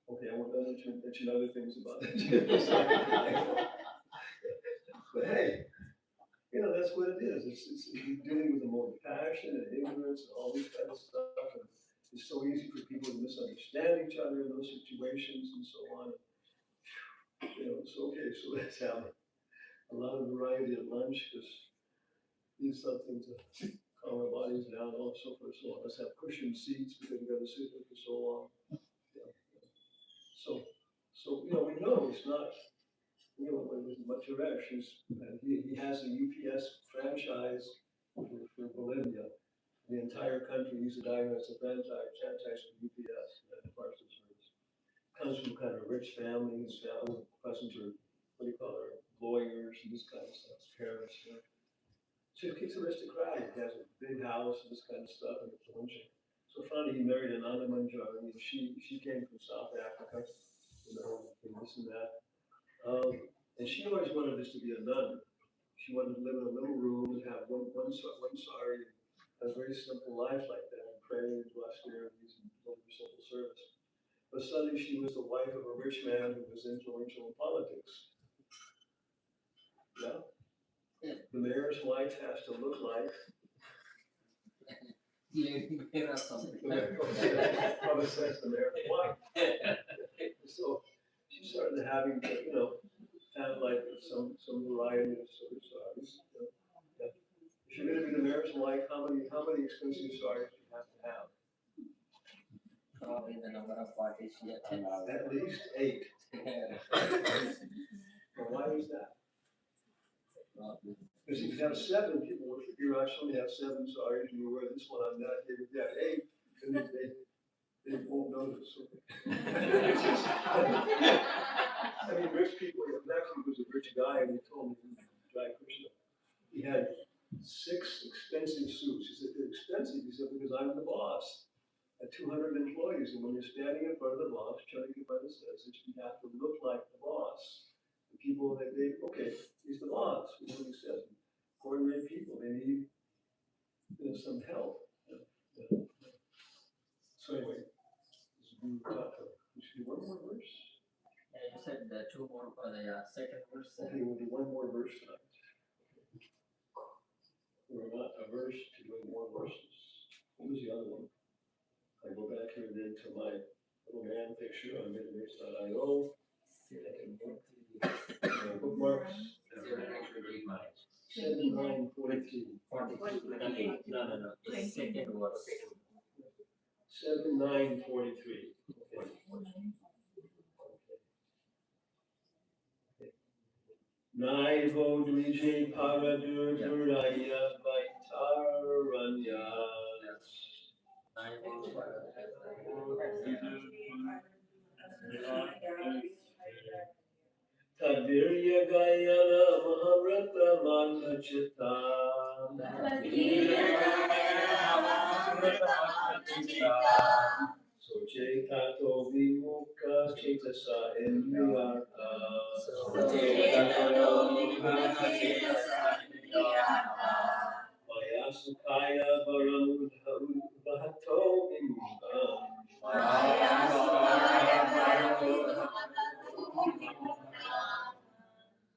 Okay, I won't mention other things about it. But hey, that's what it is. It's dealing with emotive passion and ignorance and all this kind of stuff. And it's so easy for people to misunderstand each other in those situations and so on. So let's have a lot of variety at lunch, because need something to calm our bodies down, and so forth, so on. Let's have cushioned seats because we've got to sit there for so long. So we know it's not. With Matsuresh, he has a UPS franchise for Bolivia. The entire country, he's a guy who has a franchise for UPS, parcel service. Comes from kind of a rich family. His family cousins are, lawyers and this kind of stuff. His parents, So he's aristocratic. He has a big house and this kind of stuff, and it's luncheon. So finally, he married an Andamanjari, and she came from South Africa, and this and that. And she always wanted us to be a nun. She wanted to live in a little room and have one sari, a very simple life like that, and pray and do austerities and deliver simple service. But suddenly she was the wife of a rich man who was influential in politics. Yeah? The mayor's wife has to look like Lady Mayor or something. Probably says the mayor's wife. So she started having to, have like some variety of saris. If you're going to be the mayor's wife, how many expensive saris do you have to have? Probably the number of parties she attends. At least 8. Well, why is that? Because if you have 7, people will figure out you only have 7 saris, and you wear this one on that day. If you have 8, then they won't notice. I mean, rich people, actually was a rich guy, and he told me, Jai Krishna, he had 6 expensive suits. He said, they're expensive, he said, because I'm the boss. and 200 employees, and when you're standing in front of the boss, trying to get by the message, you have to look like the boss. The people that okay, he's the boss. You know what he says. Ordinary people, they need some help. So anyway, this is we should do one more verse. Yeah, you said the two more for the second verse. Okay, we'll do one more verse tonight. We're not averse to doing more verses. What was the other one? I go back here then to my little man picture on midways.io. Bookmarks. 7943. No. The second verse. 7943. Okay. Naivo Dvije Paraduraya Vaitaranya. Tadirya Gayana Maharata Manachita. Sochetato Vimukha Chetasa Indriyartha. Maya Sukaya Varamudhato Vimukha.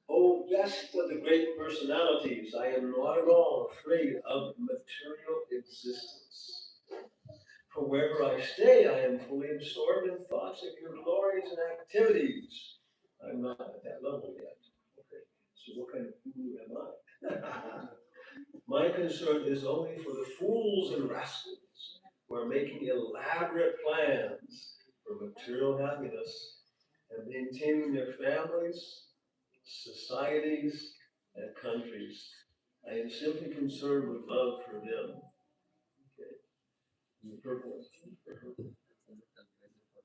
Oh, best of the great personalities, I am not at all afraid of material existence. For wherever I stay, I am fully absorbed in thoughts of your glories and activities. I'm not at that level yet. Okay, so what kind of fool am I? My concern is only for the fools and rascals who are making elaborate plans for material happiness and maintaining their families, societies, and countries. I am simply concerned with love for them. Okay. The purple.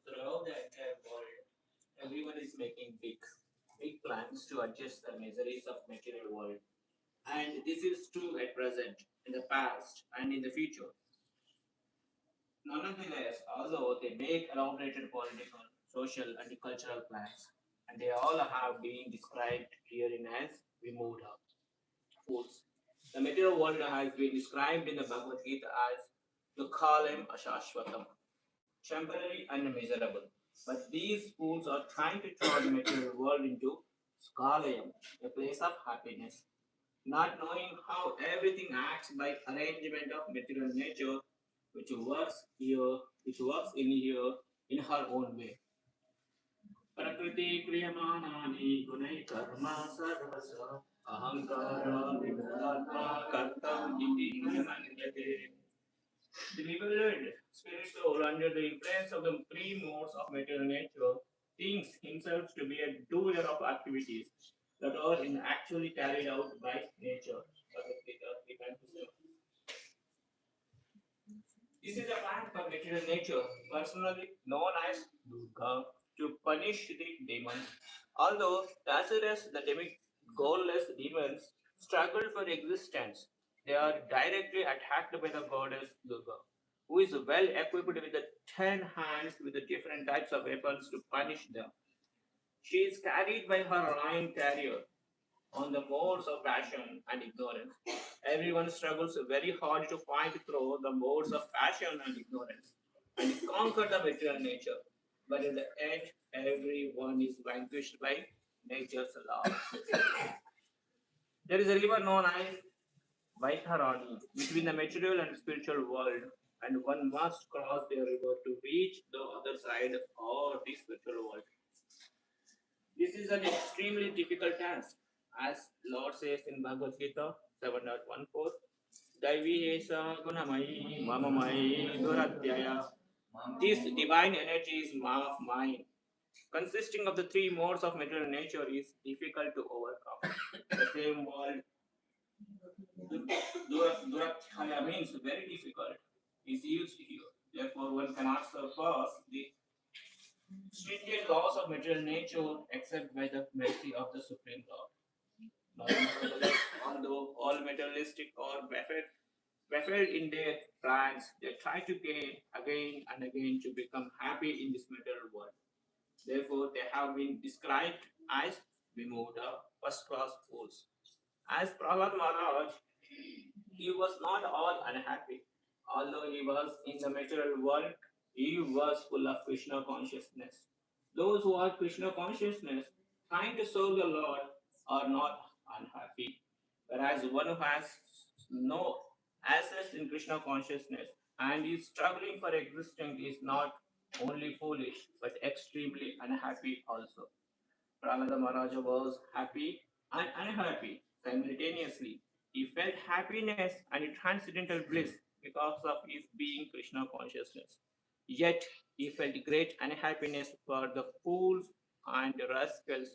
Throughout the entire world, everyone is making big plans to adjust the miseries of material world. And this is true at present, in the past, and in the future. Nonetheless, although they make elaborated political, social, and cultural plans, and they all have been described herein as removed fools. The material world has been described in the Bhagavad Gita as Dukhalem Ashashvatam, temporary and miserable. But these fools are trying to turn the material world into Skalayam, a place of happiness, not knowing how everything acts by arrangement of material nature, which works in here in her own way. Prakriti kriyamanani gunai karma sarvasa ahankara vimulatma kartam iti manjate. The bewildered spirit soul, under the influence of the three modes of material nature, thinks himself to be a doer of activities that are actually carried out by nature. This is a plan for material nature, personally known as Durga, to punish the demons. Although Tacitus, the goalless demons, struggle for existence, they are directly attacked by the goddess Durga, who is well equipped with the 10 hands with the different types of weapons to punish them. She is carried by her lion carrier on the modes of passion and ignorance. Everyone struggles very hard to fight through the modes of passion and ignorance and conquer the material nature. But in the end, everyone is vanquished by nature's law. There is a river known as Vaitharani between the material and spiritual world, and one must cross the river to reach the other side or the spiritual world. This is an extremely difficult task, as Lord says in Bhagavad Gita 7.14, Daivi Esa Gunamai Mamamai Duratyaya. This divine energy is mine, consisting of the three modes of material nature, is difficult to overcome. The same word, Duratyaya, means very difficult, is used here. Therefore, one cannot surpass the stringent laws of material nature except by the mercy of the Supreme Lord. Nevertheless, although all materialistic or perfect, baffled in their plans, they try to gain again and again to become happy in this material world. Therefore, they have been described as Vimuda, first class fools. As Prahlad Maharaj, he was not all unhappy. Although he was in the material world, he was full of Krishna consciousness. Those who are Krishna consciousness, trying to serve the Lord, are not unhappy. Whereas one who has no access in Krishna consciousness and is struggling for existing is not only foolish but extremely unhappy also. Prahlada Maharaja was happy and unhappy simultaneously. He felt happiness and transcendental bliss because of his being Krishna consciousness. Yet he felt great unhappiness for the fools and the rascals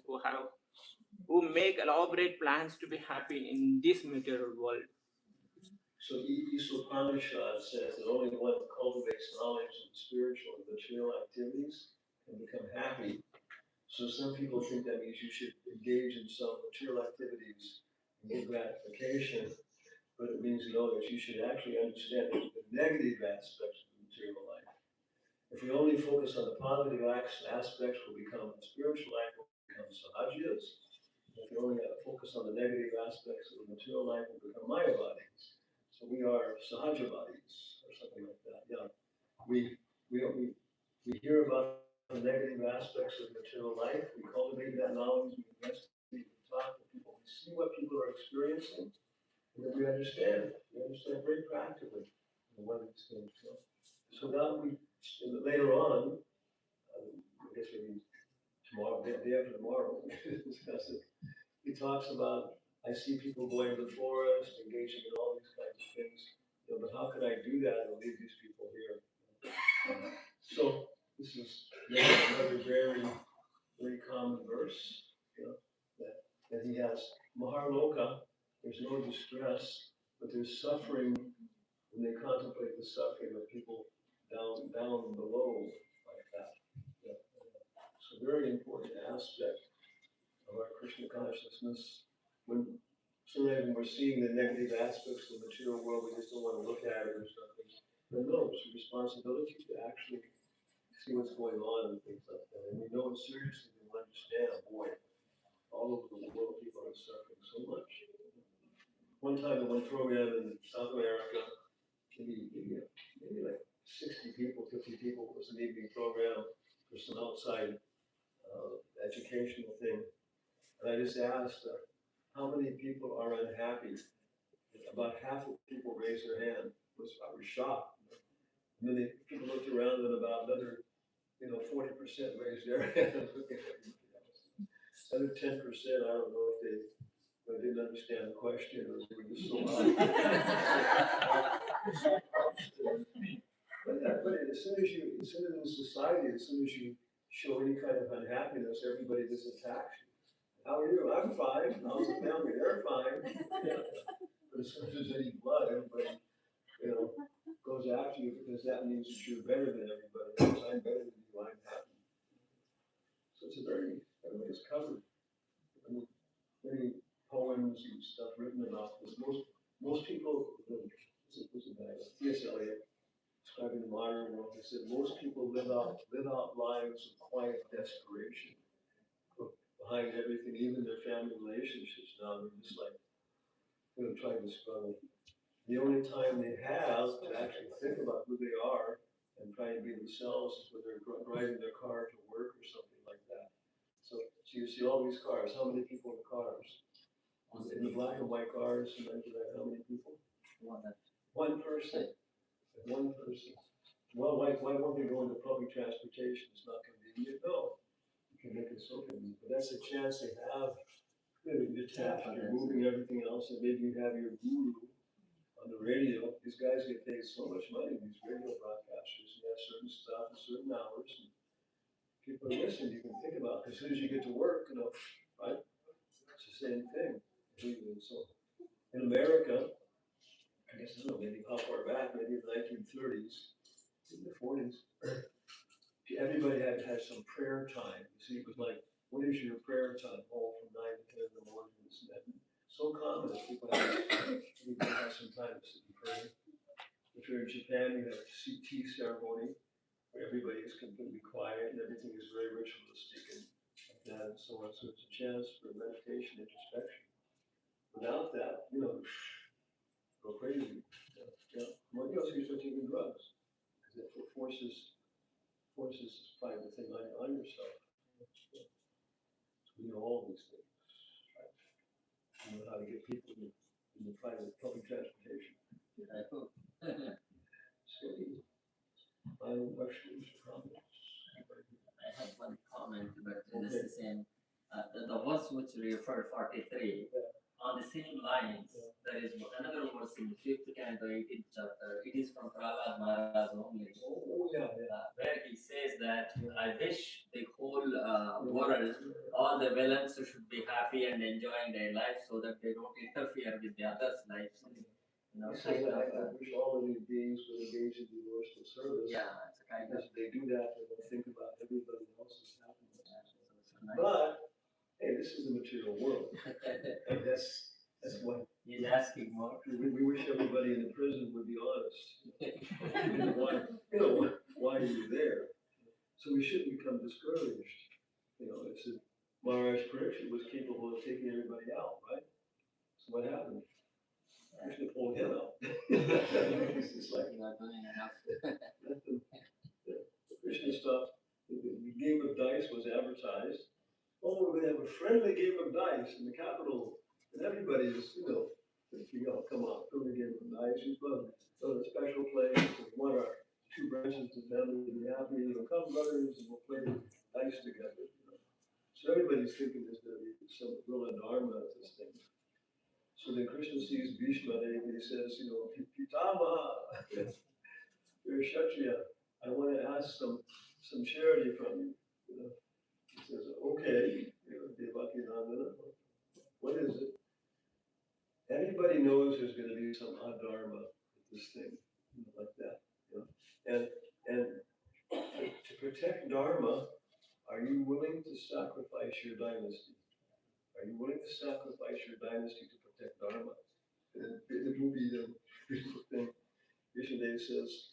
who make elaborate plans to be happy in this material world. So Iskcon says that only one who cultivates knowledge of spiritual and material activities can become happy. So some people think that means you should engage in some material activities and get gratification, but it means that you should actually understand the negative aspects of the material life. If we only focus on the positive aspects, we'll become spiritual life, will become sahajas. If we only focus on the negative aspects of the material life, we'll become maya bodies. So we are sahaja bodies, or something like that. Yeah, we we hear about the negative aspects of material life. We cultivate that knowledge. We investigate. We talk to people. We see what people are experiencing, and then we understand. We understand very practically what these things. So now later on, I guess maybe tomorrow, day after tomorrow, discuss it. He talks about, I see people going to the forest, engaging in all these kinds of things, but how can I do that and leave these people here? So this is another very, very common verse, that he has Maharloka, there's no distress, but there's suffering when they contemplate the suffering of people down below like that. Yeah. It's a very important aspect of our Krishna consciousness. Sometimes when we're seeing the negative aspects of the material world, we just don't want to look at it or something. But no, it's a responsibility to actually see what's going on and things like that. And we know it seriously, we understand, boy, all over the world people are suffering so much. One time in one program in South America, maybe like 60 people, 50 people, it was an evening program for some outside educational thing. And I just asked, how many people are unhappy? About half of people raised their hand. I was shocked. And then people looked around and about another 40% raised their hand. Another 10%, I don't know if they didn't understand the question or they were just so but as soon as in society, as soon as you show any kind of unhappiness, everybody just attacks you. How are you? I'm fine. How's the family? They're fine. Yeah. But as soon as there's any blood, everybody, goes after you because that means that you're better than everybody else. I'm better than you. I'm happy. So it's everybody's covered. I mean, many poems and stuff written about this. Most people, was a guy, T.S. Eliot, describing the modern world, he said most people live out lives of quiet desperation behind everything, even their family relationships. Now they're just like trying to struggle. The only time they have to actually think about who they are and try and be themselves is when they're driving their car to work or something like that. So you see all these cars. How many people in the cars? In the black and white cars, how many people? One person. One person. Well, why won't they go into public transportation? It's not convenient. No, you can make it so convenient. But that's a chance they have. You're detached. You're moving everything else, and maybe you have your guru on the radio. These guys get paid so much money. These radio broadcasters, and have certain stuff at certain hours. And people are listening. You can think about it. As soon as you get to work, right? It's the same thing. So in America, I guess I don't know, maybe how far back, maybe in the 1930s, in the 40s, everybody had some prayer time. You see, it was like, what is your prayer time? Oh, from 9 to 10 in the morning, this and that. So common that people have some time to sit and pray. If you're in Japan, you have a tea ceremony where everybody is completely quiet and everything is very ritualistic and like that and so on. So it's a chance for meditation, introspection. Without that, go crazy. Yeah. Well, so you start taking drugs because it forces this private thing on yourself. So we know all these things. Right? We know how to get people in the private public transportation. So, final questions or comments? I have one comment, but this is the same. The verse which we referred 43, on the same lines, there is another verse in 5th canto, 18th chapter. It is from Prahlad Maharaj only. Where he says that I wish the whole world, all the villains should be happy and enjoying their life so that they don't interfere with the others' lives. He says that I wish all of these beings would engage in devotional service. Yeah, it's a kind of. Because if they do that, they will think about everybody else's happiness. But hey, this is the material world. And that's what he's asking more. We wish everybody in the prison would be honest. Why are you there? So we shouldn't become discouraged. It's Maharaj Pariksit was capable of taking everybody out, right? So what happened? Krishna pulled him out. It's just like not doing enough. the Krishna stuff. The game of dice was advertised. Oh, we're going to have a friendly game of dice in the capital, and everybody is, thinking, oh, come on, go to the game of dice. You go to a special place. We want our two branches of family to be happy. Come, brothers, and we'll play dice together. So everybody's thinking there's going to be some real dharma at this thing. So then Krishna sees Bhishma and he says, Pitama, you're a Kshatriya. I want to ask some charity from you. He says, okay, Devaki Nandana, what is it? Everybody knows there's going to be some adharma with this thing, like that. And to protect dharma, are you willing to sacrifice your dynasty? Are you willing to sacrifice your dynasty to protect dharma? And it will be the beautiful thing. Vishnudev says,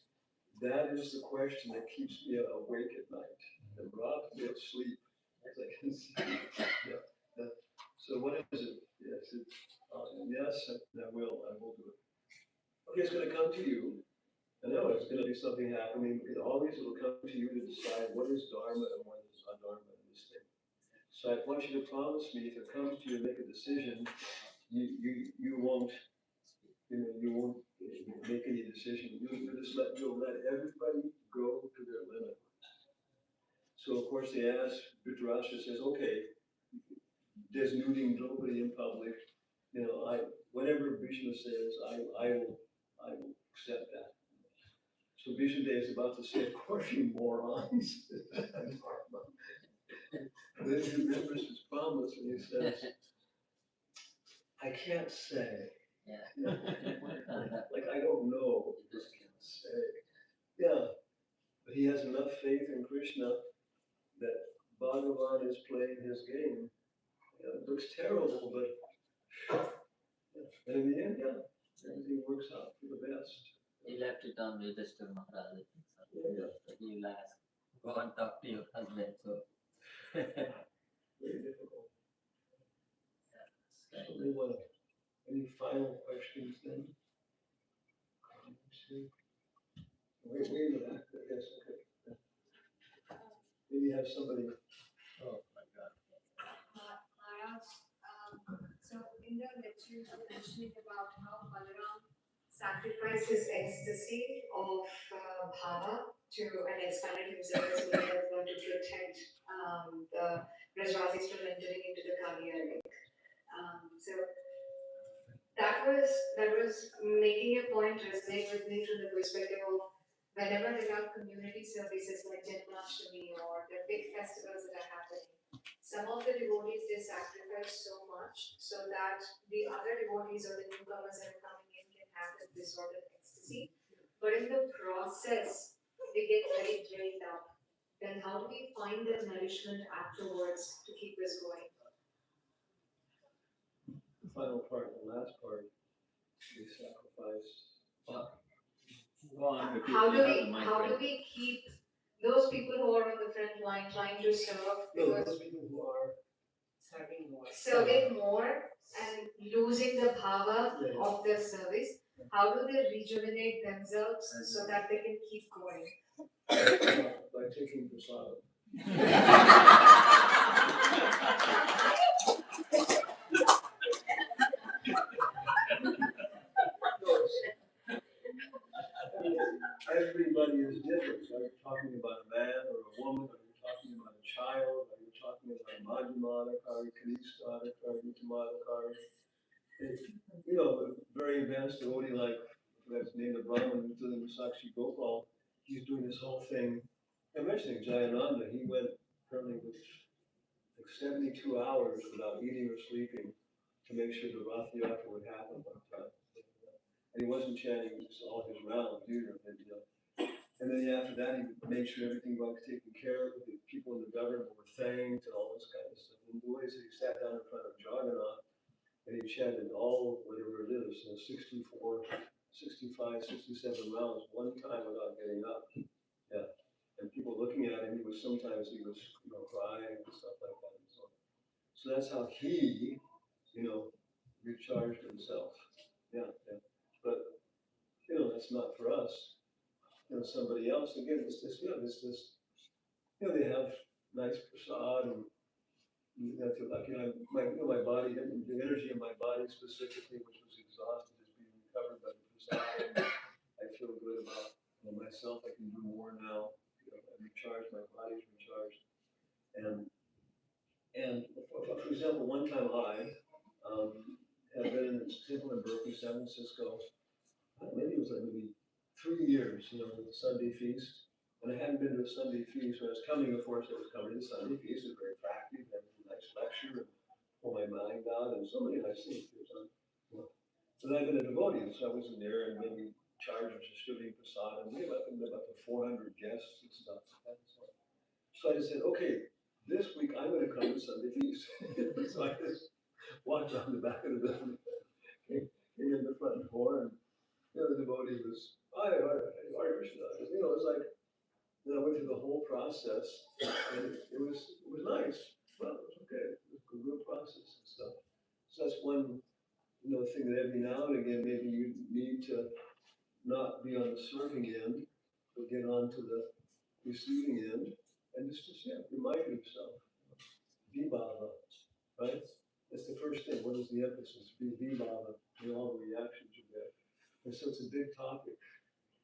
that is the question that keeps me awake at night and robs me of sleep as I can see. So what is it? Yes, I will do it. Okay, it's going to come to you. I know it's going to be something happening. It'll come to you to decide what is dharma and what is adharma in this thing. So I want you to promise me, if it comes to you to make a decision, you won't make any decision. You'll let everybody go to their limit. So of course they ask, Dhritarashtra says, okay, desnuding Draupadi in public, whatever Bhishma says, I will accept that. So Bhishma is about to say, of course you morons. Then he remembers his promise and he says, I can't say. Like I don't know. Just can't say. Yeah. But he has enough faith in Krishna that Bhagavan is playing his game. It looks terrible, but and in the end, everything works out for the best. He left it on Yudhishthira Maharaj. He will ask, go and talk to your husband. So very difficult. So any final questions then? Wait a minute. Yes, okay. Maybe have somebody. Oh my God. Maharaj, so in the lecture you were mentioning about how Balaram sacrificed his ecstasy of bhava to and expanded himself as well to protect the Brajvasis from entering into the Kaliya. So that was making a point resonate with me from the perspective of whenever there are community services like Janmashtami or the big festivals that are happening, some of the devotees they sacrifice so much so that the other devotees or the newcomers that are coming in can have this sort of ecstasy. But in the process, they get very drained up. Then how do we find the nourishment afterwards to keep us going? The final part, the last part, we sacrifice. Go on, repeat. How You do have the we mic, how right? do we keep those people who are on the front line trying to serve No, because those people who are serving more and losing the bhava Yeah. of their service, how do they rejuvenate themselves so that they can keep going? by taking prasadam. Everybody is different. Are you talking about a man or a woman? Are you talking about a child? Are you talking about a Madhyamadakari, Kanishkadakari, Utamadakari? You know, a very advanced devotee like, that's named the Brahman, Mithila Sakshi Gopal, he's doing this whole thing. I'm mentioning Jayananda, he went apparently with like 72 hours without eating or sleeping to make sure the Rath Yatra would happen one time. And he wasn't chanting just all his rounds either. And then after that, he made sure everything was taken care of. The people in the government were thanked and all this kind of stuff. And the way that he sat down in front of Jagannath and he chanted all whatever it is, 64, 65, 67 rounds one time without getting up. Yeah. And people looking at him, he was crying and stuff like that and so on. So that's how he, recharged himself. Yeah, yeah. But that's not for us. Somebody else again. They have nice prasad and feel like my body, the energy in my body specifically, which was exhausted, is being recovered by the prasad. I feel good about myself. I can do more now. I'm recharged. My body's recharged. And for example, one time I had been in this temple in Berkeley, San Francisco. Maybe it was like maybe 3 years, with the Sunday feast. And I hadn't been to a Sunday feast. When I was coming, of course, I was coming to the Sunday feast. It was very attractive, had a nice lecture, and pull my mind out, and so many nice things. But I've been a devotee, so I wasn't there, and maybe charged with distributing prasadam. We had up to 400 guests and stuff. So I just said, okay, this week I'm going to come to Sunday feast. So I just walked around the back of the building, came in the front door, and the devotee was, Hare Krishna. It was like, I went through the whole process, and it was nice. Well, it was okay. It was a good process and stuff. So that's one, thing that every now and again, maybe you need to not be on the serving end, but get on to the receiving end, and just remind yourself, vibhava, right? That's the first thing. What is the emphasis? Vibhava, all the reactions you get. And so it's a big topic.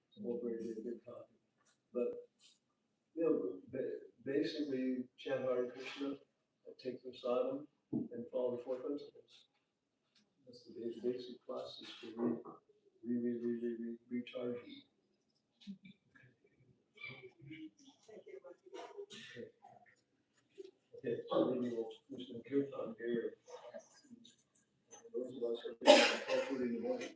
It's a whole very big topic. But basically, chant Hare Krishna, take prasadam, and follow the four principles. That's the basic process for recharging. Okay, so maybe we'll do some kirtan here. Those of us who are in the morning.